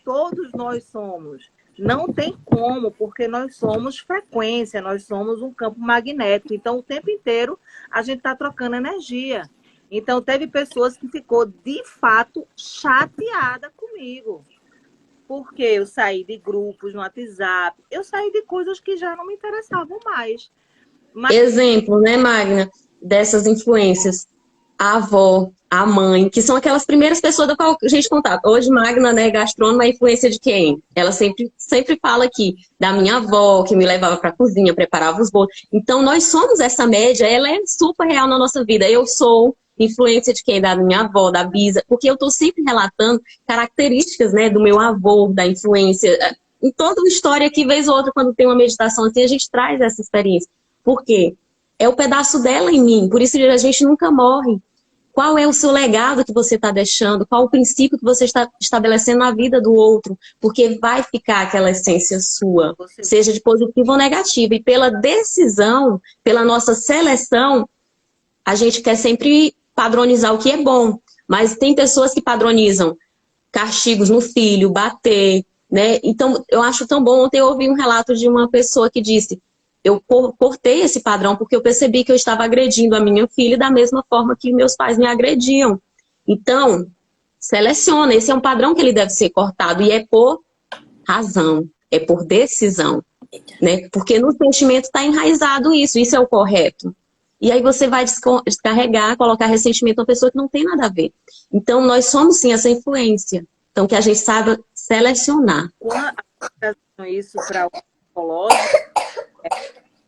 Todos nós somos. Não tem como, porque nós somos frequência, nós somos um campo magnético. Então, o tempo inteiro a gente está trocando energia. Então, teve pessoas que ficou de fato chateada comigo. Porque eu saí de grupos no WhatsApp, eu saí de coisas que já não me interessavam mais. Mas Exemplo, né, Magna, dessas influências. A avó, a mãe, que são aquelas primeiras pessoas da qual a gente contato. Hoje, Magna, né, gastrônoma, é influência de quem? Ela sempre fala aqui da minha avó, que me levava para a cozinha, preparava os bolos. Então, nós somos essa média, ela é super real na nossa vida. Eu sou influência de quem? Da minha avó, da bisa, porque eu estou sempre relatando características, né, do meu avô, da influência. Em toda a história, que vez ou outra, quando tem uma meditação assim, a gente traz essa experiência. Por quê? É o pedaço dela em mim, por isso a gente nunca morre. Qual é o seu legado que você está deixando? Qual o princípio que você está estabelecendo na vida do outro? Porque vai ficar aquela essência sua, você seja de positiva ou negativa. E pela decisão, pela nossa seleção, a gente quer sempre padronizar o que é bom. Mas tem pessoas que padronizam castigos no filho, bater, né? Então, eu acho tão bom. Ontem eu ouvi um relato de uma pessoa que disse: eu cortei esse padrão porque eu percebi que eu estava agredindo a minha filha da mesma forma que meus pais me agrediam. Então, seleciona. Esse é um padrão que ele deve ser cortado. E é por razão, é por decisão, né? Porque no sentimento está enraizado isso. Isso é o correto. E aí você vai descarregar, colocar ressentimento numa pessoa que não tem nada a ver. Então, nós somos sim essa influência. Então, que a gente saiba selecionar. Quando isso para o psicológico,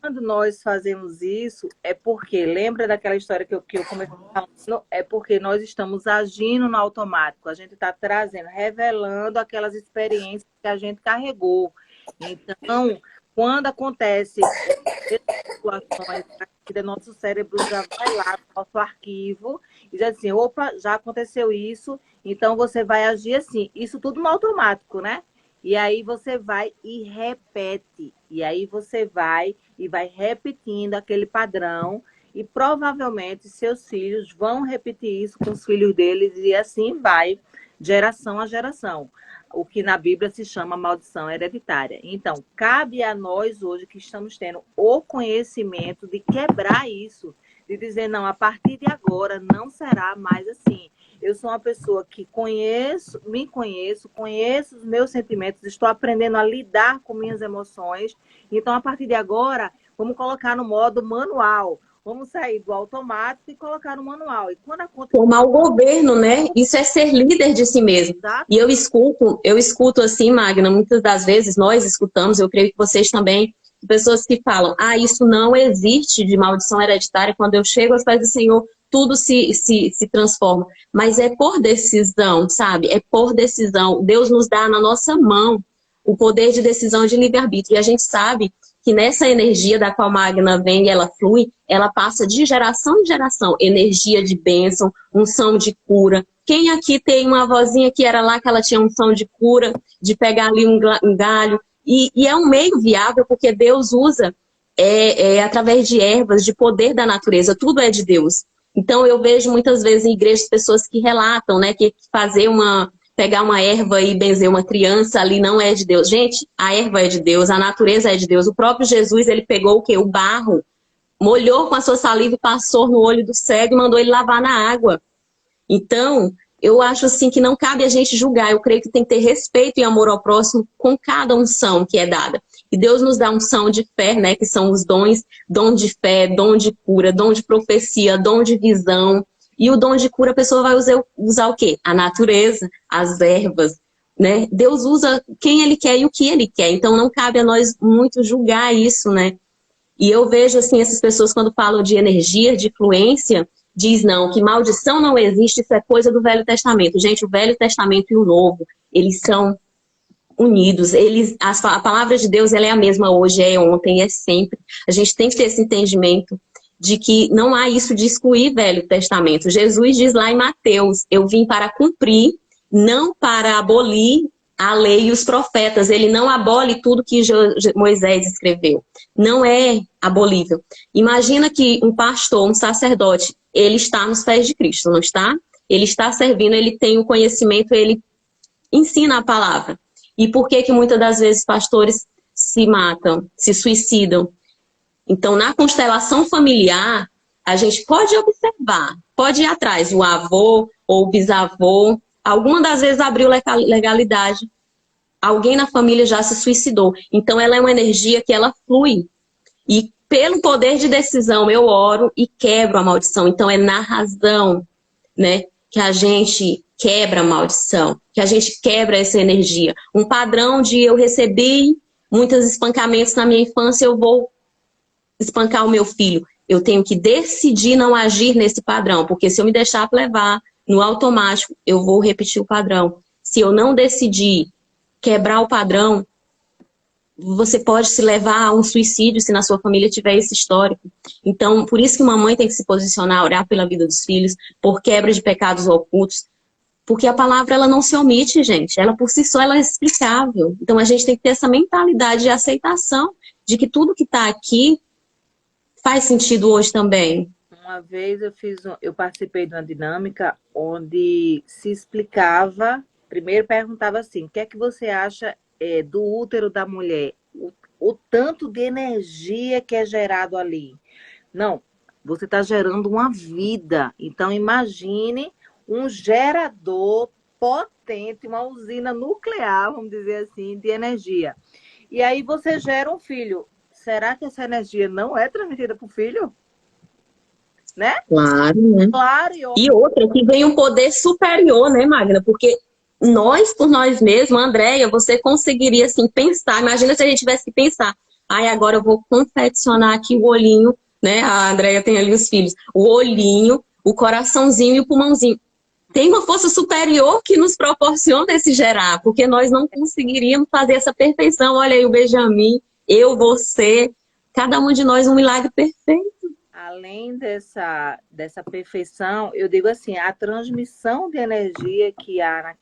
quando nós fazemos isso, é porque, lembra daquela história que eu comecei falando? É porque nós estamos agindo no automático. A gente está trazendo, revelando aquelas experiências que a gente carregou. Então, quando acontece situações, nosso cérebro já vai lá no nosso arquivo e diz assim: opa, já aconteceu isso, então você vai agir assim. Isso tudo no automático, né? E aí você vai e repete. E aí você vai e vai repetindo aquele padrão. E provavelmente seus filhos vão repetir isso com os filhos deles. E assim vai, geração a geração. O que na Bíblia se chama maldição hereditária. Então, cabe a nós hoje que estamos tendo o conhecimento de quebrar isso. De dizer, não, a partir de agora não será mais assim. Eu sou uma pessoa que me conheço, conheço os meus sentimentos, estou aprendendo a lidar com minhas emoções. Então, a partir de agora, vamos colocar no modo manual. Vamos sair do automático e colocar no manual. E quando Tomar o governo, né? Isso é ser líder de si mesmo. Exato. E eu escuto assim, Magna, muitas das vezes nós escutamos, eu creio que vocês também, pessoas que falam: ah, isso não existe de maldição hereditária, quando eu chego aos pés do Senhor, tudo se transforma. Mas é por decisão, sabe? É por decisão. Deus nos dá na nossa mão o poder de decisão de livre-arbítrio. E a gente sabe que nessa energia da qual Magna vem e ela flui, ela passa de geração em geração. Energia de bênção, unção de cura. Quem aqui tem uma vozinha que era lá que ela tinha unção de cura, de pegar ali um galho? E é um meio viável, porque Deus usa através de ervas, de poder da natureza. Tudo é de Deus. Então eu vejo muitas vezes em igrejas pessoas que relatam, né, que pegar uma erva e benzer uma criança ali não é de Deus. Gente, a erva é de Deus, a natureza é de Deus. O próprio Jesus, ele pegou o quê? O barro, molhou com a sua saliva e passou no olho do cego e mandou ele lavar na água. Então, eu acho assim que não cabe a gente julgar. Eu creio que tem que ter respeito e amor ao próximo com cada unção que é dada. E Deus nos dá unção de fé, né, que são os dons, dom de fé, dom de cura, dom de profecia, dom de visão. E o dom de cura a pessoa vai usar o quê? A natureza, as ervas, né? Deus usa quem ele quer e o que ele quer. Então não cabe a nós muito julgar isso, né? E eu vejo, assim, essas pessoas quando falam de energia, de influência, diz não, que maldição não existe, isso é coisa do Velho Testamento. Gente, o Velho Testamento e o Novo, eles são unidos. A palavra de Deus, ela é a mesma hoje, é ontem, é sempre. A gente tem que ter esse entendimento de que não há isso de excluir Velho Testamento. Jesus diz lá em Mateus, eu vim para cumprir, não para abolir a lei e os profetas. Ele não abole tudo que Moisés escreveu. Não é abolível. Imagina que um pastor, um sacerdote, ele está nos pés de Cristo, não está? Ele está servindo, ele tem o conhecimento, ele ensina a palavra. E por que que muitas das vezes pastores se matam, se suicidam? Então, na constelação familiar, a gente pode observar, pode ir atrás, o avô ou o bisavô, alguma das vezes abriu legalidade, alguém na família já se suicidou. Então, ela é uma energia que ela flui. E pelo poder de decisão, eu oro e quebro a maldição. Então, é na razão, né, que a gente quebra a maldição, que a gente quebra essa energia. Um padrão de eu recebi muitos espancamentos na minha infância, eu vou espancar o meu filho. Eu tenho que decidir não agir nesse padrão, porque se eu me deixar levar no automático, eu vou repetir o padrão. Se eu não decidir quebrar o padrão, você pode se levar a um suicídio se na sua família tiver esse histórico. Então, por isso que uma mãe tem que se posicionar, orar pela vida dos filhos, por quebra de pecados ocultos, porque a palavra ela não se omite, gente. Ela por si só ela é explicável. Então, a gente tem que ter essa mentalidade de aceitação de que tudo que está aqui faz sentido hoje também. Uma vez eu participei de uma dinâmica onde se explicava, primeiro perguntava assim, o que é que você acha do útero da mulher? O tanto de energia que é gerado ali. Não, você está gerando uma vida. Então, imagine um gerador potente, uma usina nuclear, vamos dizer assim, de energia. E aí você gera um filho. Será que essa energia não é transmitida para o filho? Né? Claro, né? Claro. E outra, que vem um poder superior, né, Magna? Porque nós, por nós mesmos, Andréia, você conseguiria, assim, pensar. Imagina se a gente tivesse que pensar. Ai, agora eu vou confeccionar aqui o olhinho, né? A Andréia tem ali os filhos. O olhinho, o coraçãozinho e o pulmãozinho. Tem uma força superior que nos proporciona esse gerar, porque nós não conseguiríamos fazer essa perfeição. Olha aí o Benjamin, eu, você, cada um de nós um milagre perfeito. Além dessa perfeição, eu digo assim, a transmissão de energia que há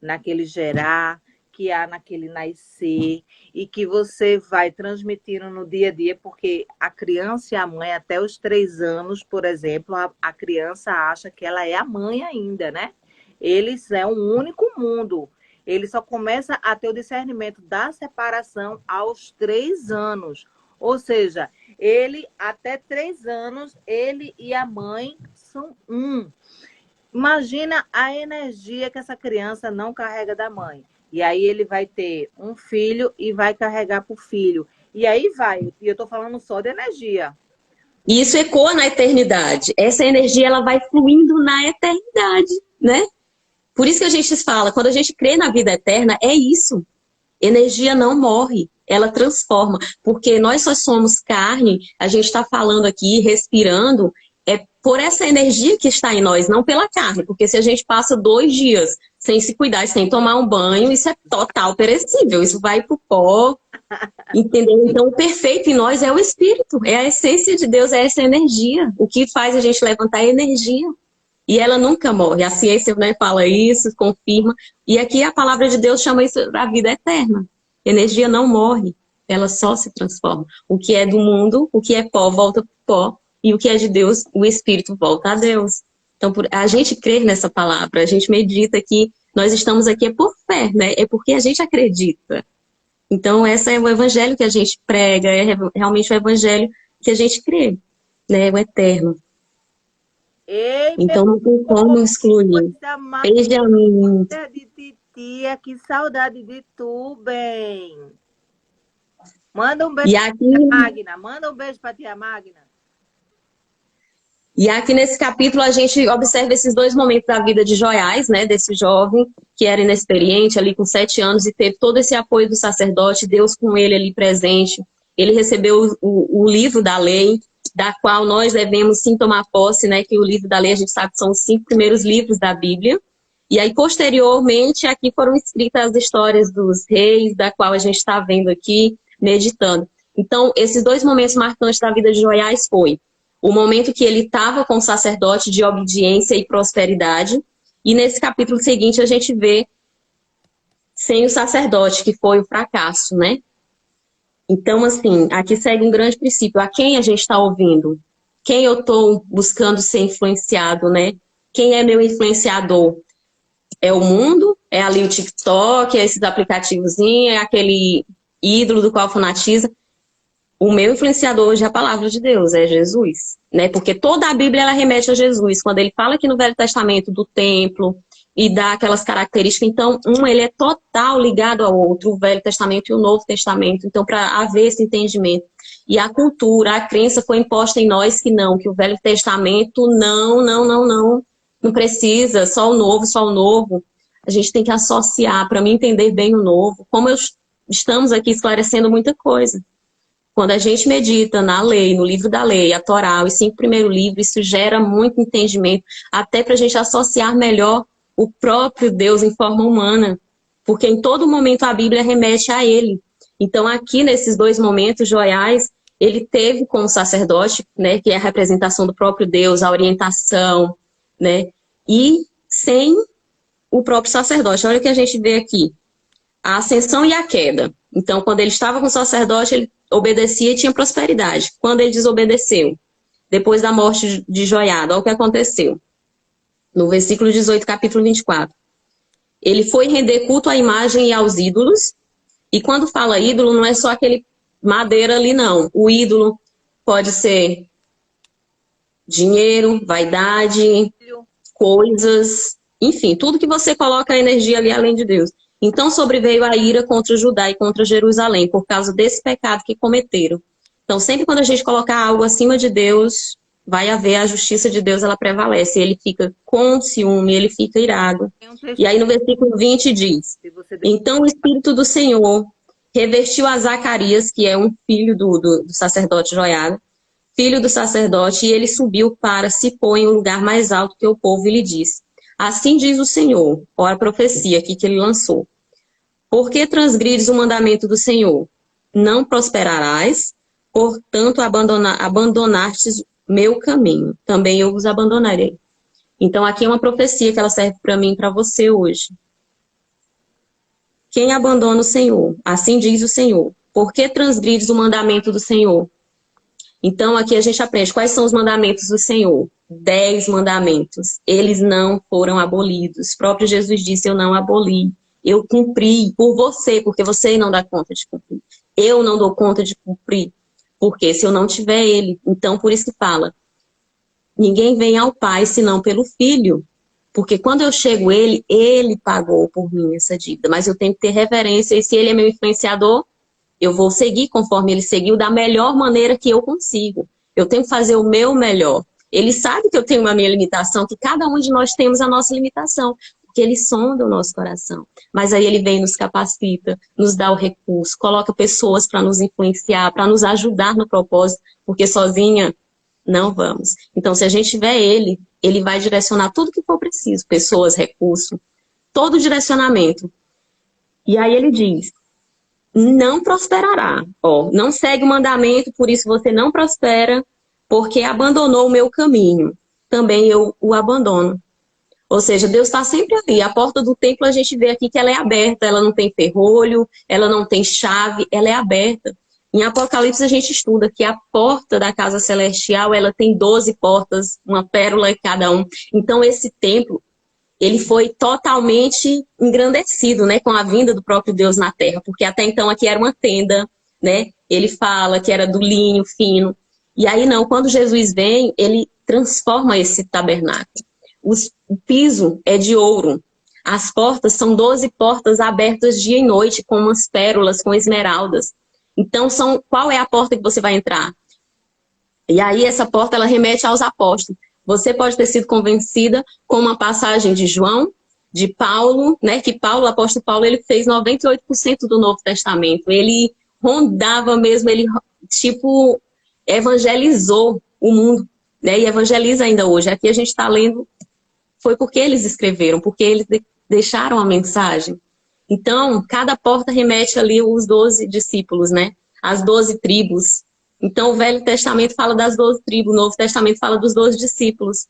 naquele gerar, que há naquele nascer, e que você vai transmitindo no dia a dia, porque a criança e a mãe, até os 3 anos, por exemplo, a criança acha que ela é a mãe ainda, né? Eles é um único mundo. Ele só começa a ter o discernimento da separação aos 3 anos. Ou seja, ele, até 3 anos, ele e a mãe são um. Imagina a energia que essa criança não carrega da mãe. E aí ele vai ter um filho e vai carregar para o filho. E aí vai. E eu estou falando só de energia. E isso ecoa na eternidade. Essa energia ela vai fluindo na eternidade, né? Por isso que a gente fala, quando a gente crê na vida eterna, é isso. Energia não morre, ela transforma. Porque nós só somos carne, a gente está falando aqui, respirando, é por essa energia que está em nós, não pela carne. Porque se a gente passa 2 dias sem se cuidar, sem tomar um banho, isso é total perecível, isso vai pro pó, entendeu? Então o perfeito em nós é o Espírito, é a essência de Deus, é essa energia. O que faz a gente levantar é a energia. E ela nunca morre. A ciência, né, fala isso, confirma. E aqui a palavra de Deus chama isso a vida eterna. Energia não morre, ela só se transforma. O que é do mundo, o que é pó, volta para o pó. E o que é de Deus, o Espírito volta a Deus. Então, a gente crer nessa palavra, a gente medita que nós estamos aqui é por fé, né? É porque a gente acredita. Então, esse é o evangelho que a gente prega, é realmente o evangelho que a gente crê, né? O eterno. Ei, então não tem como excluir. Benjamin. De titia, que saudade de tu, bem. Manda um beijo e aqui... pra tia Magna. Manda um beijo pra tia Magna. E aqui nesse capítulo a gente observa esses dois momentos da vida de Joiás, né, desse jovem que era inexperiente ali com 7 anos e teve todo esse apoio do sacerdote, Deus com ele ali presente. Ele recebeu o livro da lei, da qual nós devemos sim tomar posse, né, que o livro da lei a gente sabe que são os 5 primeiros livros da Bíblia. E aí, posteriormente, aqui foram escritas as histórias dos reis, da qual a gente está vendo aqui, meditando. Então, esses dois momentos marcantes da vida de Joiás foi o momento que ele estava com o sacerdote de obediência e prosperidade, e nesse capítulo seguinte a gente vê sem o sacerdote, que foi o fracasso, né? Então, assim, aqui segue um grande princípio. A quem a gente está ouvindo? Quem eu estou buscando ser influenciado, né? Quem é meu influenciador? É o mundo? É ali o TikTok? É esses aplicativozinhos? É aquele ídolo do qual fanatiza? O meu influenciador hoje é a palavra de Deus, é Jesus, né? Porque toda a Bíblia ela remete a Jesus. Quando ele fala aqui no Velho Testamento do templo e dá aquelas características, então ele é total ligado ao outro, o Velho Testamento e o Novo Testamento. Então, para haver esse entendimento. E a cultura, a crença foi imposta em nós que o Velho Testamento não precisa, só o Novo, só o Novo. A gente tem que associar para mim entender bem o Novo. Como estamos aqui esclarecendo muita coisa. Quando a gente medita na lei, no livro da lei, a Torá, os 5 primeiros livros, isso gera muito entendimento, até para a gente associar melhor o próprio Deus em forma humana, porque em todo momento a Bíblia remete a ele. Então aqui nesses 2 momentos, Joiás, ele teve com o sacerdote, né, que é a representação do próprio Deus, a orientação, né, e sem o próprio sacerdote. Olha o que a gente vê aqui, a ascensão e a queda. Então, quando ele estava com o sacerdote, ele obedecia e tinha prosperidade. Quando ele desobedeceu, depois da morte de Joiada, olha o que aconteceu. No versículo 18, capítulo 24. Ele foi render culto à imagem e aos ídolos. E quando fala ídolo, não é só aquele madeira ali, não. O ídolo pode ser dinheiro, vaidade, coisas, enfim, tudo que você coloca a energia ali além de Deus. Então sobreveio a ira contra Judá e contra Jerusalém, por causa desse pecado que cometeram. Então sempre quando a gente colocar algo acima de Deus, vai haver a justiça de Deus, ela prevalece. Ele fica com ciúme, ele fica irado. E aí no versículo 20 diz, então o Espírito do Senhor revestiu a Zacarias, que é um filho do sacerdote Joiada, filho do sacerdote, e ele subiu para se pôr em um lugar mais alto que o povo e lhe disse, assim diz o Senhor, ó a profecia aqui que ele lançou. Por que transgrides o mandamento do Senhor? Não prosperarás, portanto abandonastes meu caminho. Também eu vos abandonarei. Então aqui é uma profecia que ela serve para mim e para você hoje. Quem abandona o Senhor? Assim diz o Senhor. Por que transgrides o mandamento do Senhor? Então aqui a gente aprende quais são os mandamentos do Senhor. 10 mandamentos. Eles não foram abolidos. O próprio Jesus disse, eu não aboli. Eu cumpri por você, porque você não dá conta de cumprir. Eu não dou conta de cumprir, porque se eu não tiver ele, então por isso que fala, ninguém vem ao Pai senão pelo Filho, porque quando eu chego ele pagou por mim essa dívida, mas eu tenho que ter reverência, e se ele é meu influenciador, eu vou seguir conforme ele seguiu, da melhor maneira que eu consigo. Eu tenho que fazer o meu melhor. Ele sabe que eu tenho uma minha limitação, que cada um de nós temos a nossa limitação, porque ele sonda o nosso coração. Mas aí ele vem, nos capacita, nos dá o recurso, coloca pessoas para nos influenciar, para nos ajudar no propósito, porque sozinha não vamos. Então, se a gente tiver ele vai direcionar tudo que for preciso, pessoas, recurso, todo o direcionamento. E aí ele diz, não prosperará, não segue o mandamento, por isso você não prospera, porque abandonou o meu caminho. Também eu o abandono. Ou seja, Deus está sempre ali. A porta do templo a gente vê aqui que ela é aberta, ela não tem ferrolho, ela não tem chave, ela é aberta. Em Apocalipse a gente estuda que a porta da casa celestial, ela tem 12 portas, uma pérola em cada um. Então esse templo, ele foi totalmente engrandecido, né, com a vinda do próprio Deus na terra, porque até então aqui era uma tenda, né? Ele fala que era do linho fino. E aí não, quando Jesus vem, ele transforma esse tabernáculo. O piso é de ouro. As portas são 12 portas abertas dia e noite, com umas pérolas, com esmeraldas. Então, qual é a porta que você vai entrar? E aí essa porta, ela remete aos apóstolos. Você pode ter sido convencida com uma passagem de João, de Paulo, né? Que Paulo, o apóstolo Paulo, ele fez 98% do Novo Testamento. Ele rondava mesmo, ele, tipo, evangelizou o mundo, né? E evangeliza ainda hoje. Aqui a gente está lendo, foi porque eles escreveram, porque eles deixaram a mensagem. Então, cada porta remete ali os 12 discípulos, né? As 12 tribos. Então, o Velho Testamento fala das 12 tribos, o Novo Testamento fala dos 12 discípulos.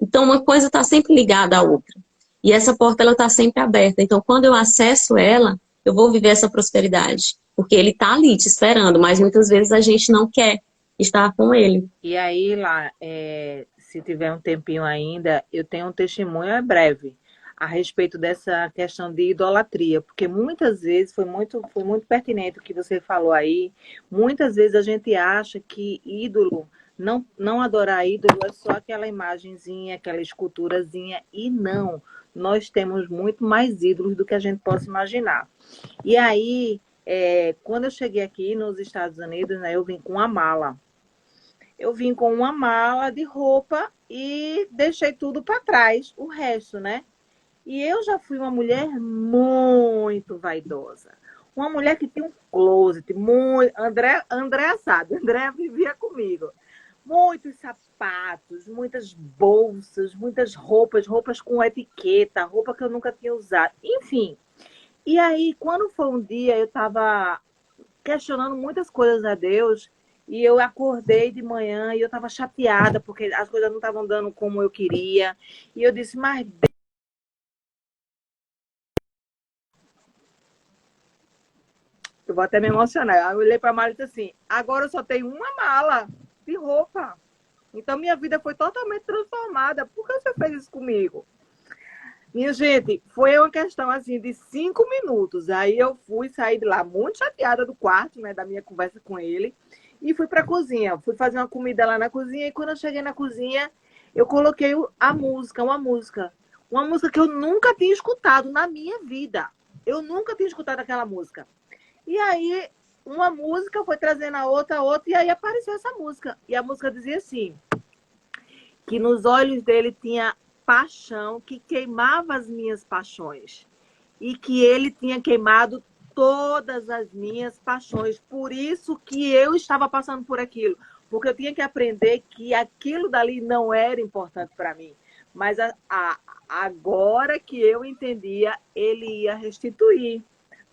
Então, uma coisa está sempre ligada à outra. E essa porta, ela está sempre aberta. Então, quando eu acesso ela, eu vou viver essa prosperidade. Porque ele está ali te esperando, mas muitas vezes a gente não quer estar com ele. E aí, lá, se tiver um tempinho ainda, eu tenho um testemunho, é breve, a respeito dessa questão de idolatria, porque muitas vezes foi muito pertinente o que você falou aí. Muitas vezes a gente acha que ídolo, não adorar ídolo é só aquela imagenzinha, aquela esculturazinha, e não. Nós temos muito mais ídolos do que a gente possa imaginar. E aí, quando eu cheguei aqui nos Estados Unidos, né, eu vim com uma mala. Eu vim com uma mala de roupa e deixei tudo para trás, o resto, né? E eu já fui uma mulher muito vaidosa. Uma mulher que tinha um closet muito... André sabe, André vivia comigo. Muitos sapatos, muitas bolsas, muitas roupas com etiqueta, roupa que eu nunca tinha usado. Enfim. E aí, quando foi um dia, eu estava questionando muitas coisas a Deus. E eu acordei de manhã e eu estava chateada, porque as coisas não estavam dando como eu queria. E eu disse, mas... Eu vou até me emocionar. Eu olhei para a mala e disse assim, agora eu só tenho uma mala de roupa. Então, minha vida foi totalmente transformada. Por que você fez isso comigo? Minha gente, foi uma questão assim de 5 minutos. Aí eu saí de lá muito chateada do quarto, né, da minha conversa com ele. E fui para a cozinha. Fui fazer uma comida lá na cozinha. E quando eu cheguei na cozinha, eu coloquei uma música que eu nunca tinha escutado na minha vida. Eu nunca tinha escutado aquela música. E aí, uma música foi trazendo a outra, e aí apareceu essa música. E a música dizia assim, que nos olhos dele tinha paixão que queimava as minhas paixões. E que ele tinha queimado todas as minhas paixões. Por isso que eu estava passando por aquilo. Porque eu tinha que aprender que aquilo dali não era importante para mim. Mas agora que eu entendia, ele ia restituir.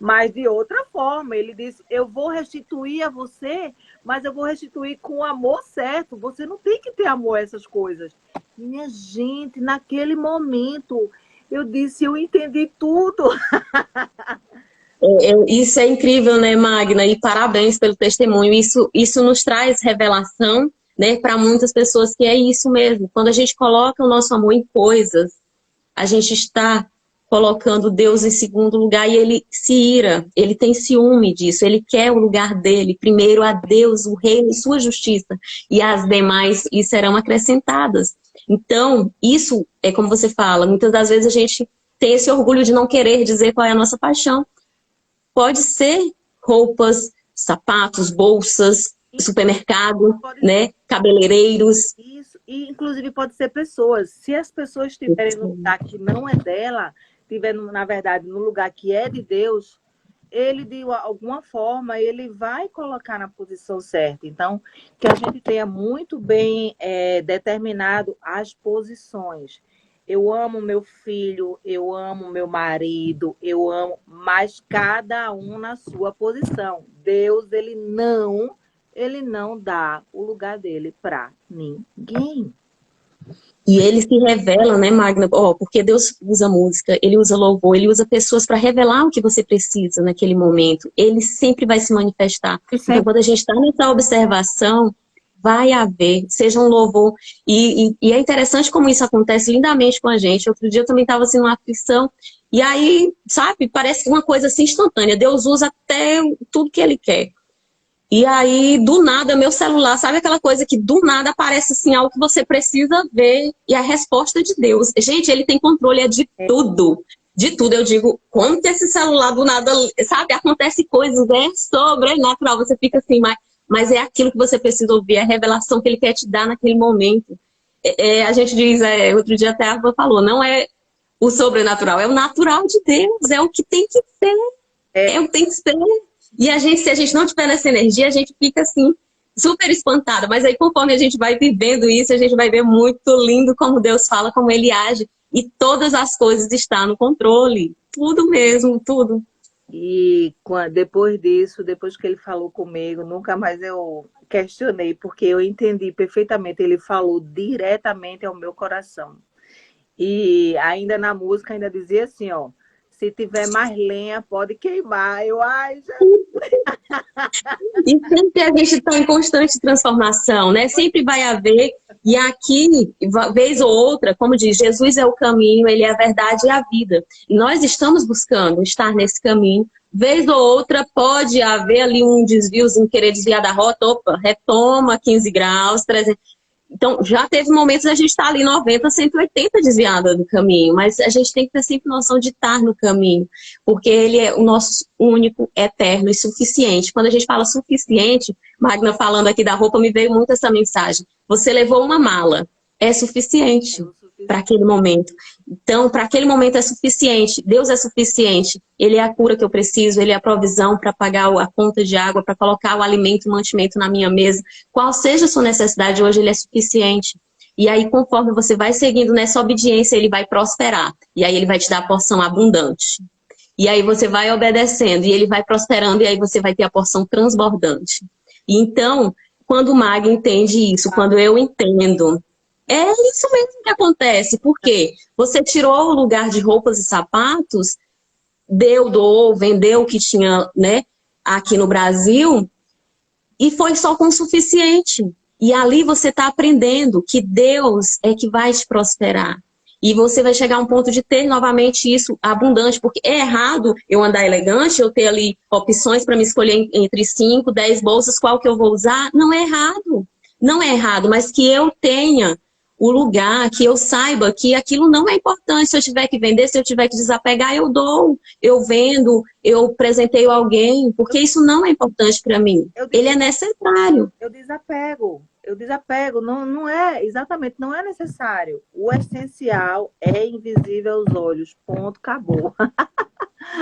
Mas de outra forma, ele disse, eu vou restituir a você, mas eu vou restituir com o amor certo. Você não tem que ter amor a essas coisas. Minha gente, naquele momento, eu disse, eu entendi tudo. Isso é incrível, né, Magna? E parabéns pelo testemunho. Isso nos traz revelação, né, para muitas pessoas, que é isso mesmo. Quando a gente coloca o nosso amor em coisas, a gente está colocando Deus em segundo lugar e ele se ira, ele tem ciúme disso, ele quer o lugar dele, primeiro a Deus, o reino e sua justiça, e as demais lhe serão acrescentadas. Então, isso é como você fala, muitas das vezes a gente tem esse orgulho de não querer dizer qual é a nossa paixão. Pode ser roupas, sapatos, bolsas, supermercado, né, cabeleireiros. Isso, e inclusive pode ser pessoas. Se as pessoas estiverem no lugar que não é dela, estiver, na verdade, no lugar que é de Deus, ele, de alguma forma, ele vai colocar na posição certa. Então, que a gente tenha muito bem determinado as posições. Eu amo meu filho, eu amo meu marido, eu amo, mas cada um na sua posição. Deus, ele não dá o lugar dele para ninguém. E ele se revela, né, Magna? Porque Deus usa música, ele usa louvor, ele usa pessoas para revelar o que você precisa naquele momento. Ele sempre vai se manifestar. Então, quando a gente está nessa observação, vai haver, seja um louvor. E é interessante como isso acontece lindamente com a gente. Outro dia eu também estava assim, numa aflição, e aí, sabe, parece uma coisa assim instantânea. Deus usa até tudo que ele quer. E aí, do nada, meu celular, sabe aquela coisa que do nada aparece assim, algo que você precisa ver, e a resposta de Deus. Gente, ele tem controle de tudo. De tudo. Eu digo, como que esse celular do nada, sabe, acontece coisas, é sobrenatural. Você fica assim, mas é aquilo que você precisa ouvir, é a revelação que ele quer te dar naquele momento. A gente diz, outro dia até a Rafa falou, não é o sobrenatural, é o natural de Deus, é o que tem que ser, é o que tem que ser. E se a gente não tiver nessa energia, a gente fica assim, super espantada. Mas aí, conforme a gente vai vivendo isso, a gente vai ver muito lindo como Deus fala, como Ele age. E todas as coisas estão no controle. Tudo mesmo, tudo. E depois disso, depois que ele falou comigo, nunca mais eu questionei, porque eu entendi perfeitamente. Ele falou diretamente ao meu coração. E ainda na música, ainda dizia assim, ó, se tiver mais lenha, pode queimar. Ai, E sempre a gente está em constante transformação, né? Sempre vai haver, e aqui, vez ou outra, como diz, Jesus é o caminho, Ele é a verdade e a vida. E nós estamos buscando estar nesse caminho. Vez ou outra pode haver ali um desviozinho, querer desviar da rota, opa, retoma 15 graus, 300. Então, já teve momentos a gente estar ali 90, 180 desviada do caminho, mas a gente tem que ter sempre noção de estar no caminho, porque Ele é o nosso único, eterno e suficiente. Quando a gente fala suficiente, Magna falando aqui da roupa, me veio muito essa mensagem. Você levou uma mala, é suficiente para aquele momento. Então, para aquele momento é suficiente. Deus é suficiente. Ele é a cura que eu preciso, Ele é a provisão para pagar a conta de água, para colocar o alimento, o mantimento na minha mesa. Qual seja a sua necessidade hoje, Ele é suficiente. E aí, conforme você vai seguindo nessa obediência, Ele vai prosperar. E aí Ele vai te dar a porção abundante. E aí você vai obedecendo, e Ele vai prosperando, e aí você vai ter a porção transbordante. E então, quando o Mag entende isso, quando eu entendo, é isso mesmo que acontece. Por quê? Você tirou o lugar de roupas e sapatos, doou, vendeu o que tinha, né, aqui no Brasil, e foi só com o suficiente. E ali você está aprendendo que Deus é que vai te prosperar. E você vai chegar a um ponto de ter novamente isso abundante, porque é errado eu andar elegante, eu ter ali opções para me escolher entre 5, 10 bolsas, qual que eu vou usar. Não é errado. Não é errado, mas que eu tenha o lugar, que eu saiba que aquilo não é importante. Se eu tiver que vender, se eu tiver que desapegar, eu dou, eu vendo, eu presenteio alguém, porque isso não é importante para mim. Ele é necessário. Eu desapego, não é, exatamente, não é necessário. O essencial é invisível aos olhos, ponto, acabou.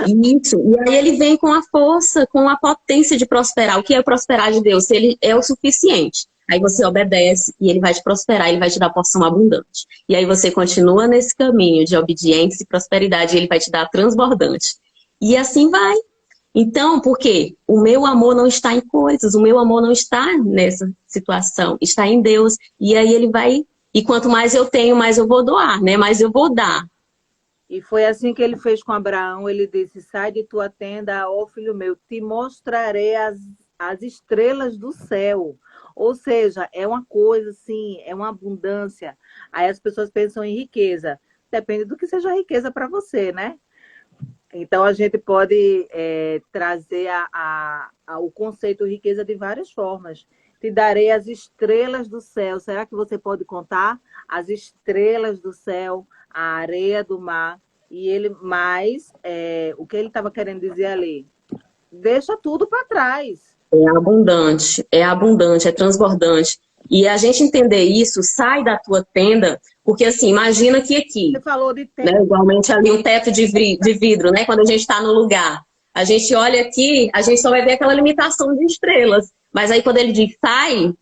Isso, e aí ele vem com a força, com a potência de prosperar. O que é prosperar de Deus? Ele é o suficiente. Aí você obedece e Ele vai te prosperar, Ele vai te dar porção abundante. E aí você continua nesse caminho de obediência e prosperidade e Ele vai te dar transbordante. E assim vai. Então, por quê? O meu amor não está em coisas, o meu amor não está nessa situação, está em Deus. E aí Ele vai, e quanto mais eu tenho, mais eu vou doar, né? Mais eu vou dar. E foi assim que Ele fez com Abraão. Ele disse, sai de tua tenda, ó filho meu, te mostrarei as estrelas do céu. Ou seja, é uma coisa assim, é uma abundância. Aí as pessoas pensam em riqueza. Depende do que seja riqueza para você, né? Então a gente pode trazer o conceito de riqueza de várias formas. Te darei as estrelas do céu. Será que você pode contar? As estrelas do céu, a areia do mar. E ele mais, o que ele estava querendo dizer ali? Deixa tudo para trás. É abundante, é transbordante. E a gente entender isso, sai da tua tenda, porque assim, imagina que aqui, Você falou de tenda. Né, igualmente ali um teto de vidro, né? Quando a gente está no lugar. A gente olha aqui, a gente só vai ver aquela limitação de estrelas. Mas aí quando ele diz sai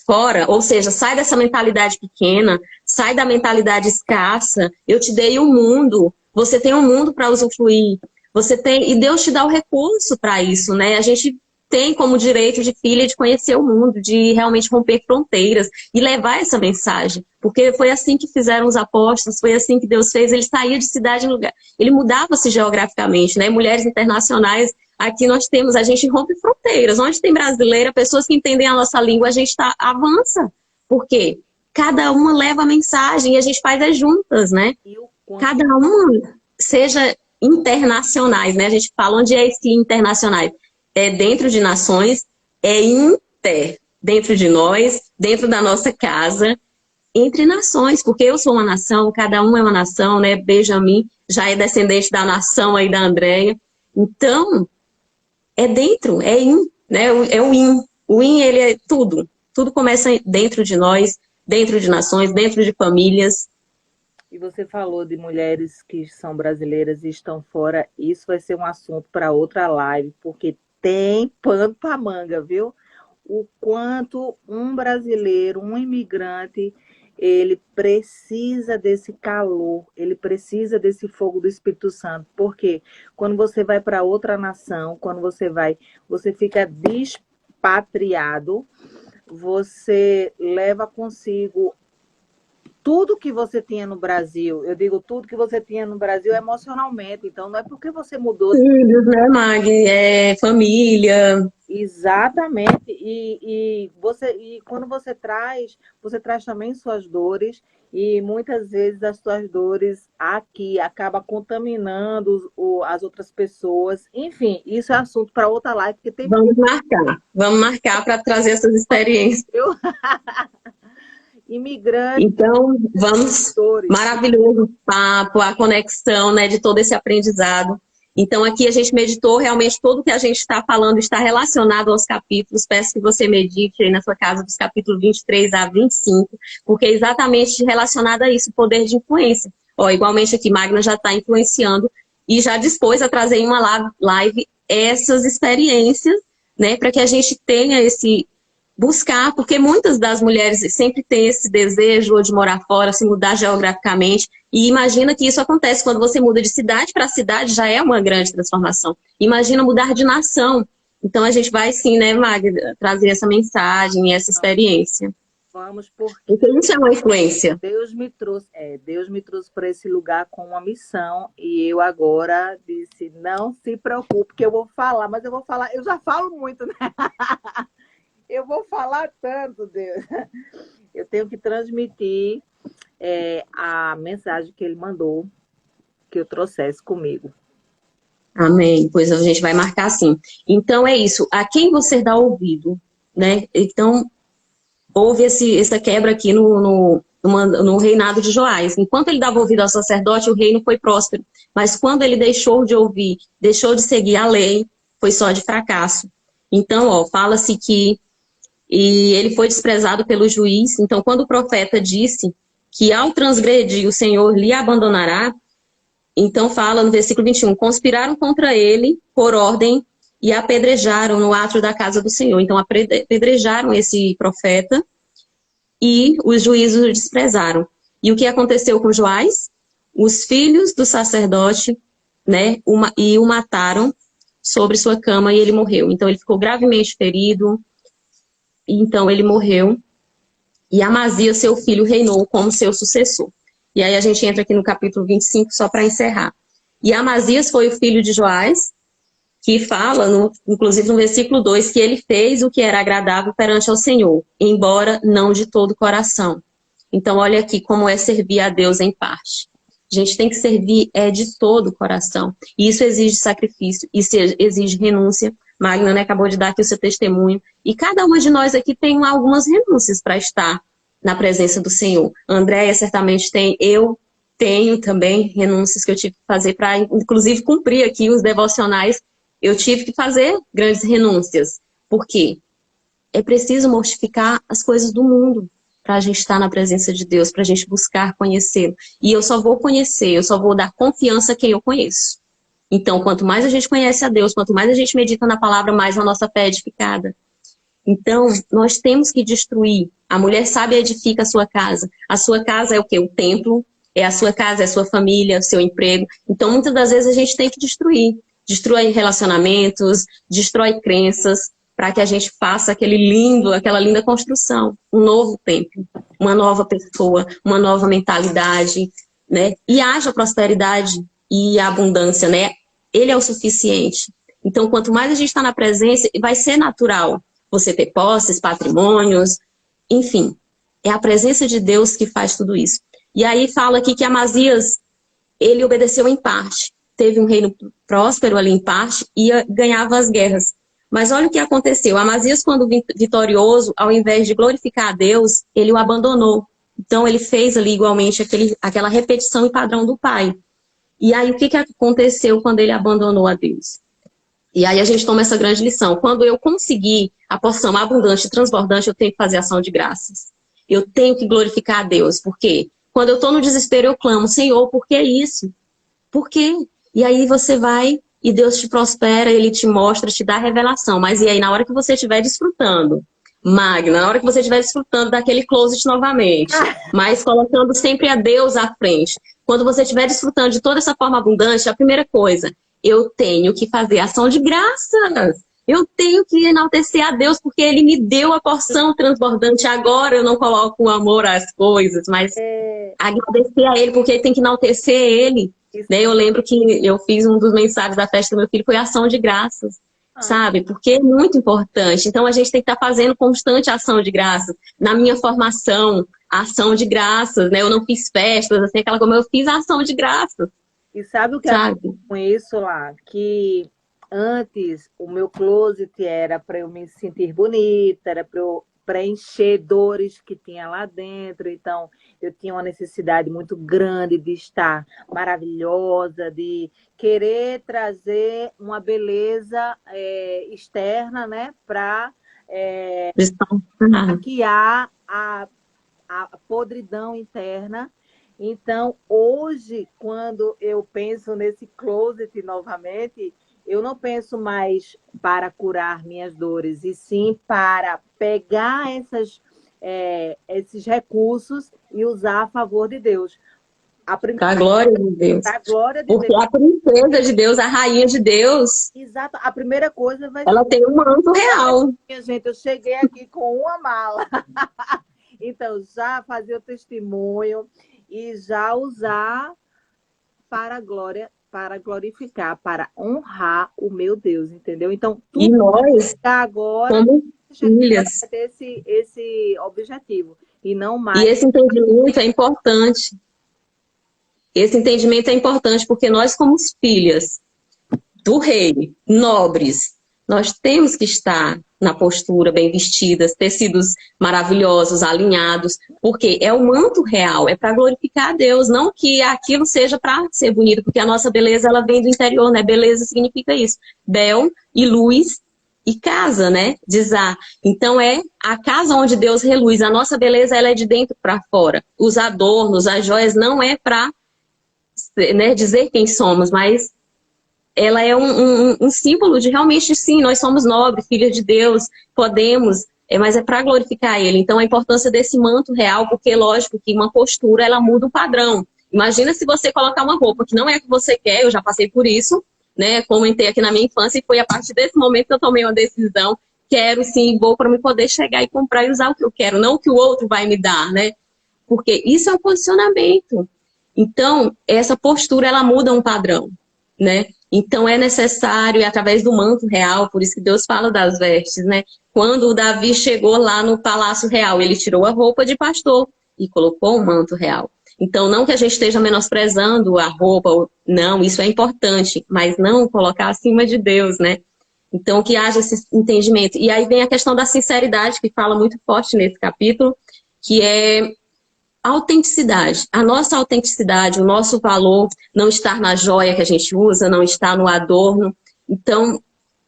fora, ou seja, sai dessa mentalidade pequena, sai da mentalidade escassa, eu te dei o mundo, você tem um mundo para usufruir, você tem, e Deus te dá o recurso para isso, né? A gente tem como direito de filha de conhecer o mundo, de realmente romper fronteiras e levar essa mensagem. Porque foi assim que fizeram os apóstolos, foi assim que Deus fez, ele saía de cidade em lugar. Ele mudava-se geograficamente, né? Mulheres internacionais, aqui nós temos, a gente rompe fronteiras. Onde tem brasileira, pessoas que entendem a nossa língua, a gente avança. Por quê? Cada uma leva a mensagem e a gente faz juntas, né? Cada uma seja internacionais, né? A gente fala onde é esse internacionais. É dentro de nações, é dentro de nós, dentro da nossa casa, entre nações, porque eu sou uma nação, cada um é uma nação, né? Benjamin já é descendente da nação aí da Andréia. Então, é dentro, é né? É o in. O in, ele é tudo. Tudo começa dentro de nós, dentro de nações, dentro de famílias. E você falou de mulheres que são brasileiras e estão fora. Isso vai ser um assunto para outra live, porque tem pano para manga, viu? O quanto um brasileiro, um imigrante, ele precisa desse calor, ele precisa desse fogo do Espírito Santo. Porque quando você vai para outra nação, quando você fica despatriado, você leva consigo tudo que você tinha no Brasil. Eu digo tudo que você tinha no Brasil emocionalmente. Então, não é porque você mudou. Filhos, né, Mag? Família. Exatamente. E quando você traz também suas dores. E muitas vezes as suas dores aqui acabam contaminando as outras pessoas. Enfim, isso é assunto para outra live, porque tem. Vamos marcar para trazer essas experiências. Imigrantes. Então, vamos, maravilhoso papo, a conexão, né, de todo esse aprendizado. Então, aqui a gente meditou, realmente tudo que a gente está falando está relacionado aos capítulos. Peço que você medite aí na sua casa dos capítulos 23 a 25, porque é exatamente relacionado a isso, o poder de influência. Ó, igualmente aqui, Magna já está influenciando e já dispôs a trazer em uma live essas experiências, né, para que a gente tenha esse buscar, porque muitas das mulheres sempre têm esse desejo de morar fora, se mudar geograficamente, e imagina que isso acontece quando você muda de cidade para cidade, já é uma grande transformação. Imagina mudar de nação. Então a gente vai sim, né, Magda, trazer essa mensagem, essa experiência. Vamos, porque isso é uma influência. Deus me trouxe para esse lugar com uma missão, e eu agora disse, não se preocupe, que eu vou falar, mas eu já falo muito, né? Eu vou falar tanto, Deus. Eu tenho que transmitir a mensagem que ele mandou, que eu trouxesse comigo. Amém. Pois a gente vai marcar assim. Então é isso. A quem você dá ouvido, né? Então, houve essa quebra aqui no reinado de Joás. Enquanto ele dava ouvido ao sacerdote, o reino foi próspero. Mas quando ele deixou de ouvir, deixou de seguir a lei, foi só de fracasso. Então, ó, fala-se que ele foi desprezado pelo juiz. Então, quando o profeta disse que ao transgredir o Senhor lhe abandonará, então fala no versículo 21, conspiraram contra ele por ordem e apedrejaram no átrio da casa do Senhor. Então, apedrejaram esse profeta e os juízes o desprezaram. E o que aconteceu com Joás? Os filhos do sacerdote, né, o mataram sobre sua cama e ele morreu. Então, ele ficou gravemente ferido. Então, ele morreu. E Amazias, seu filho, reinou como seu sucessor. E aí a gente entra aqui no capítulo 25, só para encerrar. E Amazias foi o filho de Joás, que fala, inclusive no versículo 2, que ele fez o que era agradável perante ao Senhor, embora não de todo o coração. Então, olha aqui como é servir a Deus em parte. A gente tem que servir de todo o coração. E isso exige sacrifício, isso exige renúncia. Magna, né, acabou de dar aqui o seu testemunho. E cada uma de nós aqui tem algumas renúncias para estar na presença do Senhor. Andréia certamente tem, eu tenho também renúncias que eu tive que fazer para, inclusive, cumprir aqui os devocionais. Eu tive que fazer grandes renúncias. Por quê? É preciso mortificar as coisas do mundo para a gente estar na presença de Deus, para a gente buscar conhecê-lo. E eu só vou conhecer, eu só vou dar confiança a quem eu conheço. Então, quanto mais a gente conhece a Deus, quanto mais a gente medita na palavra, mais a nossa fé é edificada. Então, nós temos que destruir. A mulher sábia edifica a sua casa. A sua casa é o quê? O templo. É a sua casa, é a sua família, o seu emprego. Então, muitas das vezes a gente tem que destruir. Destrói relacionamentos, destrói crenças, para que a gente faça aquela linda construção. Um novo templo, uma nova pessoa, uma nova mentalidade, né? E haja prosperidade e abundância, né? Ele é o suficiente. Então, quanto mais a gente está na presença, vai ser natural você ter posses, patrimônios, enfim. É a presença de Deus que faz tudo isso. E aí fala aqui que Amazias, ele obedeceu em parte. Teve um reino próspero ali em parte e ganhava as guerras. Mas olha o que aconteceu. Amazias, quando vitorioso, ao invés de glorificar a Deus, ele o abandonou. Então, ele fez ali igualmente aquela repetição e padrão do pai. E aí, o que aconteceu quando ele abandonou a Deus? E aí a gente toma essa grande lição. Quando eu conseguir a porção abundante e transbordante, eu tenho que fazer ação de graças. eu tenho que glorificar a Deus. Por quê? Quando eu estou no desespero, eu clamo, Senhor, por que isso? Por quê? E aí você vai e Deus te prospera, Ele te mostra, te dá revelação. Mas e aí, na hora que você estiver desfrutando, Magna, na hora que você estiver desfrutando daquele closet novamente, mas colocando sempre a Deus à frente, quando você estiver desfrutando de toda essa forma abundante, a primeira coisa, eu tenho que fazer ação de graças. Eu tenho que enaltecer a Deus, porque Ele me deu a porção transbordante. Agora eu não coloco o amor às coisas, mas agradecer a Ele, porque tem que enaltecer Ele. Né? Eu lembro que eu fiz um dos mensagens da festa do meu filho, foi ação de graças, sabe? Porque é muito importante. Então a gente tem que estar fazendo constante ação de graças. Na minha formação, ação de graças, né? Eu não fiz festas, assim, aquela como eu fiz ação de graças. E sabe o que eu com isso lá? Que antes o meu closet era para eu me sentir bonita, era para eu preencher dores que tinha lá dentro. Então, eu tinha uma necessidade muito grande de estar maravilhosa, de querer trazer uma beleza externa, né? Para maquiar a podridão interna. Então, hoje, quando eu penso nesse closet novamente, eu não penso mais para curar minhas dores, e sim para pegar esses recursos e usar a favor de Deus. Para a glória de Deus. Para a glória de Porque Deus. a princesa de Deus, a rainha de Deus, Exato. A primeira coisa vai ela tem um manto real. Minha gente, eu cheguei aqui com uma mala. Então, já fazer o testemunho e já usar para a glória, para glorificar, para honrar o meu Deus, entendeu? Então, tudo e nós, agora como filhas, ter esse objetivo e não mais. E esse entendimento é importante. Esse entendimento é importante porque nós, como filhas do rei, nobres, nós temos que estar na postura, bem vestidas, tecidos maravilhosos, alinhados, porque é o manto real, é para glorificar a Deus, não que aquilo seja para ser bonito, porque a nossa beleza ela vem do interior, né? Beleza significa isso. Bel e luz e casa, né? Dizar. Então é a casa onde Deus reluz. A nossa beleza ela é de dentro para fora. Os adornos, as joias não é para, né, dizer quem somos, mas ela é um símbolo de realmente, sim, nós somos nobres, filhas de Deus, podemos, mas é para glorificar Ele. Então, a importância desse manto real, porque, lógico, que uma postura, ela muda o padrão. Imagina se você colocar uma roupa que não é a que você quer, eu já passei por isso, né? Comentei aqui na minha infância, e foi a partir desse momento que eu tomei uma decisão, quero sim, vou para me poder chegar e comprar e usar o que eu quero, não o que o outro vai me dar, né? Porque isso é um posicionamento. Então, essa postura, ela muda um padrão, né? Então é necessário, e através do manto real, por isso que Deus fala das vestes, né? Quando o Davi chegou lá no palácio real, ele tirou a roupa de pastor e colocou o manto real. Então não que a gente esteja menosprezando a roupa, não, isso é importante, mas não colocar acima de Deus, né? Então que haja esse entendimento. E aí vem a questão da sinceridade, que fala muito forte nesse capítulo, que é autenticidade. A nossa autenticidade, o nosso valor não está na joia que a gente usa, não está no adorno. Então,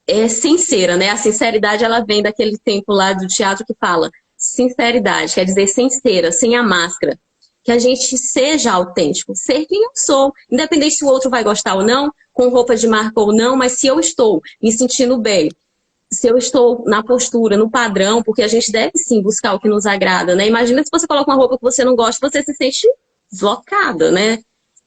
é sincera, né? A sinceridade, ela vem daquele tempo lá do teatro que fala sinceridade, quer dizer sincera, sem a máscara. Que a gente seja autêntico, ser quem eu sou. Independente se o outro vai gostar ou não, com roupa de marca ou não, mas se eu estou me sentindo bem, se eu estou na postura, no padrão, porque a gente deve sim buscar o que nos agrada, né? Imagina se você coloca uma roupa que você não gosta, você se sente deslocada, né?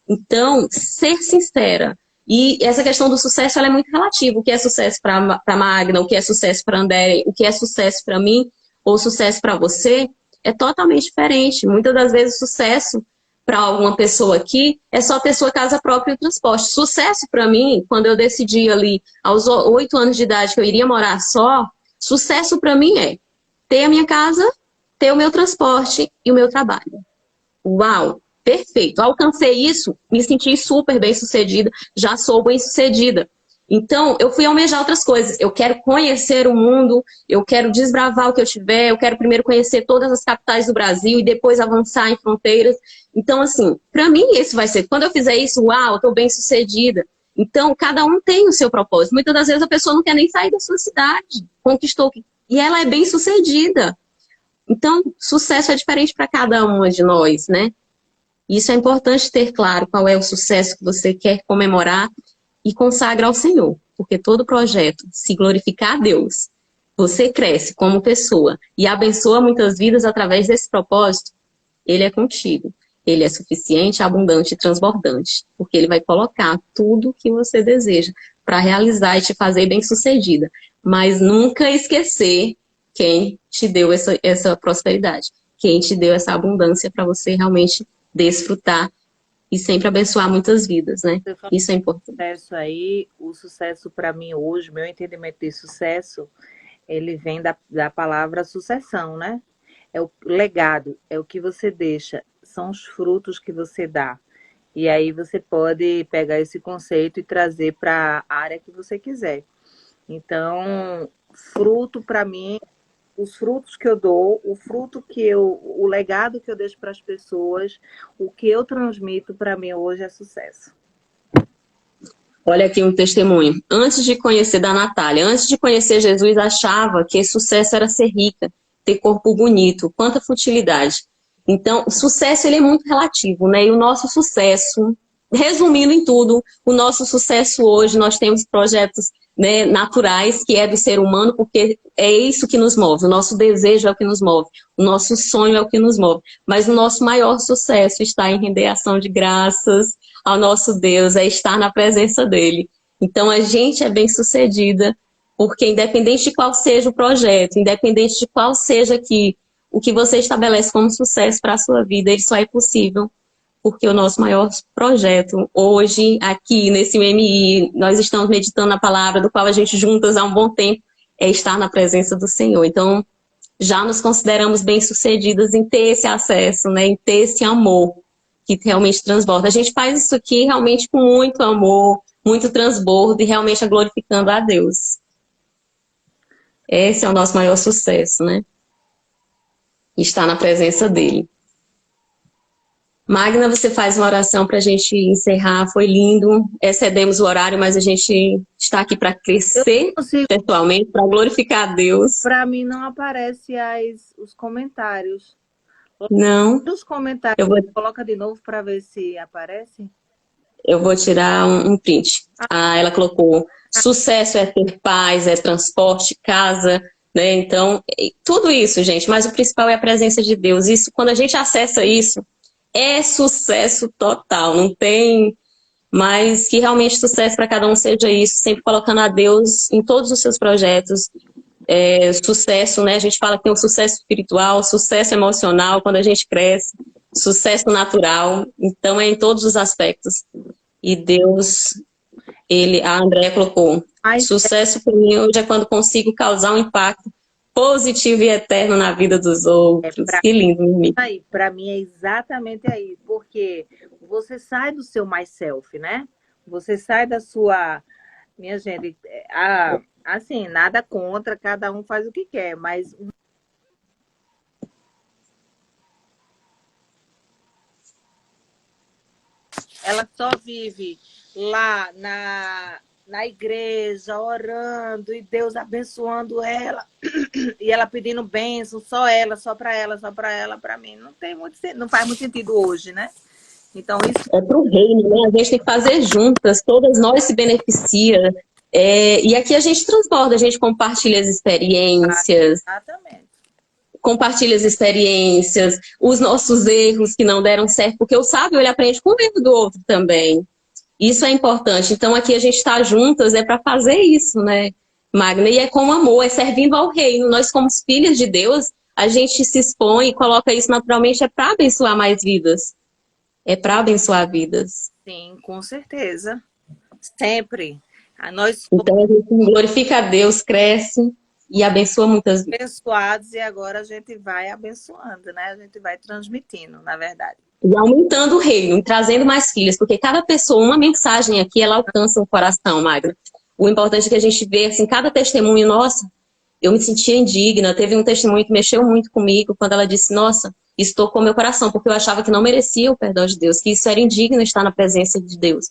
Então, ser sincera. E essa questão do sucesso, ela é muito relativa. O que é sucesso para Magna, o que é sucesso para André, o que é sucesso para mim, ou sucesso para você, é totalmente diferente. Muitas das vezes, sucesso para alguma pessoa aqui é só ter sua casa própria e transporte. Sucesso para mim, quando eu decidi ali, aos 8 anos de idade, que eu iria morar só, sucesso para mim é ter a minha casa, ter o meu transporte e o meu trabalho. Uau, perfeito. Alcancei isso, me senti super bem-sucedida, já sou bem-sucedida. Então, eu fui almejar outras coisas. Eu quero conhecer o mundo, eu quero desbravar o que eu tiver, eu quero primeiro conhecer todas as capitais do Brasil e depois avançar em fronteiras. Então, assim, para mim esse vai ser. Quando eu fizer isso, uau, estou bem-sucedida. Então, cada um tem o seu propósito. Muitas das vezes a pessoa não quer nem sair da sua cidade, conquistou, e ela é bem-sucedida. Então, sucesso é diferente para cada uma de nós, né? Isso é importante ter claro qual é o sucesso que você quer comemorar e consagra ao Senhor, porque todo projeto, se glorificar a Deus, você cresce como pessoa e abençoa muitas vidas através desse propósito, ele é contigo. Ele é suficiente, abundante e transbordante, porque ele vai colocar tudo o que você deseja para realizar e te fazer bem-sucedida. Mas nunca esquecer quem te deu essa prosperidade, quem te deu essa abundância para você realmente desfrutar e sempre abençoar muitas vidas, né? Você falou Isso é importante. sucesso aí, o sucesso para mim hoje, meu entendimento de sucesso, ele vem da palavra sucessão, né? É o legado, é o que você deixa, são os frutos que você dá. E aí você pode pegar esse conceito e trazer para a área que você quiser. Então, fruto para mim, os frutos que eu dou, o legado que eu deixo para as pessoas, o que eu transmito para mim hoje é sucesso. Olha aqui um testemunho. Antes de conhecer da Natália, antes de conhecer Jesus, achava que sucesso era ser rica, ter corpo bonito. Quanta futilidade. Então, o sucesso ele é muito relativo, né? E o nosso sucesso, resumindo em tudo, o nosso sucesso hoje, nós temos projetos, né, naturais, que é do ser humano, porque é isso que nos move. O nosso desejo é o que nos move. O nosso sonho é o que nos move. Mas o nosso maior sucesso está em render ação de graças ao nosso Deus, é estar na presença dele. Então a gente é bem-sucedida, porque independente de qual seja o projeto, independente de qual seja o que você estabelece como sucesso para a sua vida, ele só é possível porque o nosso maior projeto hoje, aqui nesse UMI, nós estamos meditando na palavra, do qual a gente juntas há um bom tempo, é estar na presença do Senhor. Então, já nos consideramos bem-sucedidas em ter esse acesso, né, em ter esse amor que realmente transborda. A gente faz isso aqui realmente com muito amor, muito transbordo e realmente glorificando a Deus. Esse é o nosso maior sucesso, né? Estar na presença dele. Magna, você faz uma oração para a gente encerrar. Foi lindo. Excedemos o horário, mas a gente está aqui para crescer pessoalmente, para glorificar a Deus. Para mim não aparece os comentários. Não. Os comentários, coloca de novo para ver se aparece. Eu vou tirar um print. Ela colocou: sucesso é ter paz, é transporte, casa, né? Então, tudo isso, gente. Mas o principal é a presença de Deus. Isso, quando a gente acessa isso, é sucesso total. Não tem mais que realmente sucesso para cada um seja isso. Sempre colocando a Deus em todos os seus projetos. Sucesso, né? A gente fala que tem o sucesso espiritual, sucesso emocional, quando a gente cresce, sucesso natural. Então, é em todos os aspectos. E Deus, a Andréia colocou, sucesso para mim hoje é quando consigo causar um impacto positivo e eterno na vida dos outros. Que lindo, Mimi. Para mim é exatamente aí, porque você sai do seu myself, né? Você sai da sua... Minha gente, assim, nada contra, cada um faz o que quer, mas... Ela só vive lá na igreja, orando, e Deus abençoando ela, e ela pedindo bênção, só ela, só para ela, só para ela, para mim. Não faz muito sentido hoje, né? Então, isso... É para o reino, né? A gente tem que fazer juntas, todas nós se beneficiam. E aqui a gente transborda, a gente compartilha as experiências. Exatamente. Compartilha as experiências, os nossos erros que não deram certo, porque o sábio ele aprende com o erro do outro também. Isso é importante. Então aqui a gente está juntas para fazer isso, né, Magna? E é com amor, é servindo ao reino. Nós, como filhas de Deus, a gente se expõe e coloca isso naturalmente, é para abençoar mais vidas. É para abençoar vidas. Sim, com certeza. Sempre. Então a gente glorifica a Deus, cresce e abençoa muitas vidas. Abençoados, e agora a gente vai abençoando, né? A gente vai transmitindo, na verdade. E aumentando o reino, trazendo mais filhas, porque cada pessoa, uma mensagem aqui, ela alcança o coração, Magna. O importante é que a gente vê, assim, cada testemunho, nossa, eu me sentia indigna. Teve um testemunho que mexeu muito comigo, quando ela disse, nossa, isso tocou meu coração, porque eu achava que não merecia o perdão de Deus, que isso era indigno estar na presença de Deus.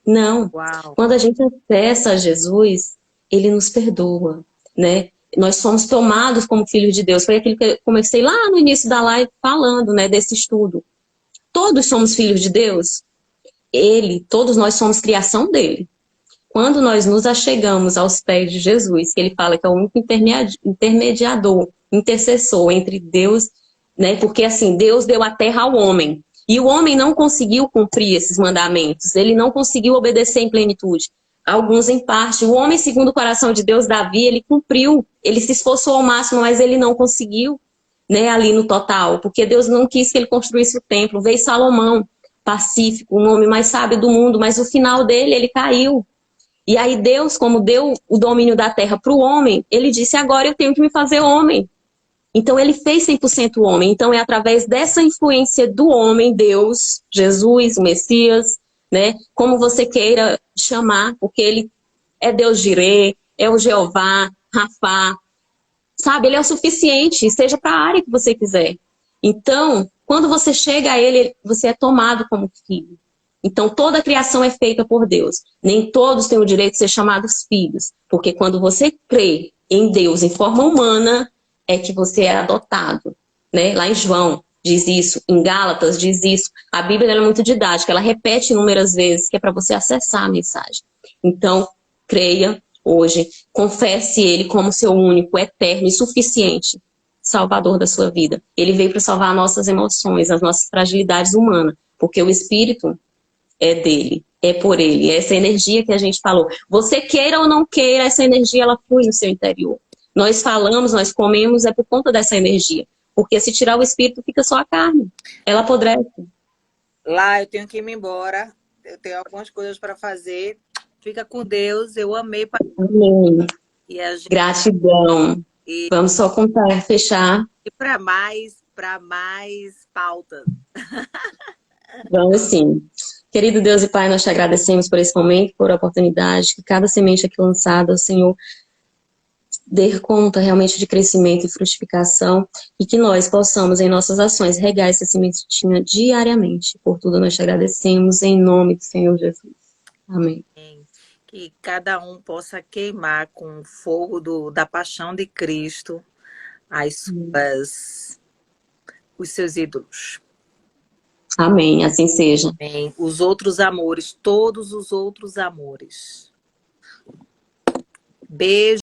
Não. Uau. Quando a gente acessa a Jesus, ele nos perdoa, né? nós somos tomados como filhos de Deus. Foi aquilo que eu comecei lá no início da live falando, né, desse estudo. Todos somos filhos de Deus. Todos nós somos criação dele. Quando nós nos achegamos aos pés de Jesus, que ele fala que é o único intermediador, intercessor entre Deus, né? Porque assim, Deus deu a terra ao homem. E o homem não conseguiu cumprir esses mandamentos. Ele não conseguiu obedecer em plenitude. Alguns em parte. O homem, segundo o coração de Deus, Davi, ele cumpriu. Ele se esforçou ao máximo, mas ele não conseguiu, né, ali no total. Porque Deus não quis que ele construísse o templo. Veio Salomão, pacífico, um homem mais sábio do mundo, mas o final dele, ele caiu. E aí Deus, como deu o domínio da terra para o homem, ele disse, agora eu tenho que me fazer homem. Então ele fez 100% homem. Então é através dessa influência do homem, Deus, Jesus, o Messias, né? Como você queira chamar, porque ele é Deus Jireh, é o Jeová, Rafá, sabe? Ele é o suficiente, seja para a área que você quiser. Então, quando você chega a ele, você é tomado como filho. Então, toda a criação é feita por Deus. Nem todos têm o direito de ser chamados filhos. Porque quando você crê em Deus em forma humana, é que você é adotado. Né? Lá em João diz isso, em Gálatas diz isso. A Bíblia é muito didática, ela repete inúmeras vezes, que é para você acessar a mensagem. Então, creia hoje, confesse ele como seu único, eterno e suficiente Salvador da sua vida. Ele veio para salvar nossas emoções, as nossas fragilidades humanas. Porque o Espírito é dele, é por ele, é essa energia que a gente falou. Você queira ou não queira, essa energia ela flui no seu interior. Nós falamos, nós comemos, é por conta dessa energia. Porque se tirar o espírito, fica só a carne. Ela apodrece. Lá, eu tenho que ir embora. Eu tenho algumas coisas para fazer. Fica com Deus. Eu amei. Amém. E a gente... Gratidão. E... Vamos só contar, fechar. E para mais pautas. Vamos sim. Querido Deus e Pai, nós te agradecemos por esse momento, por a oportunidade, que cada semente aqui lançada, o Senhor, dê conta realmente de crescimento e frutificação, e que nós possamos, em nossas ações, regar essa sementinha diariamente. Por tudo nós te agradecemos, em nome do Senhor Jesus. Amém. Que cada um possa queimar com o fogo da paixão de Cristo os seus ídolos. Amém, assim seja. Amém. Os outros amores, todos os outros amores. Beijo.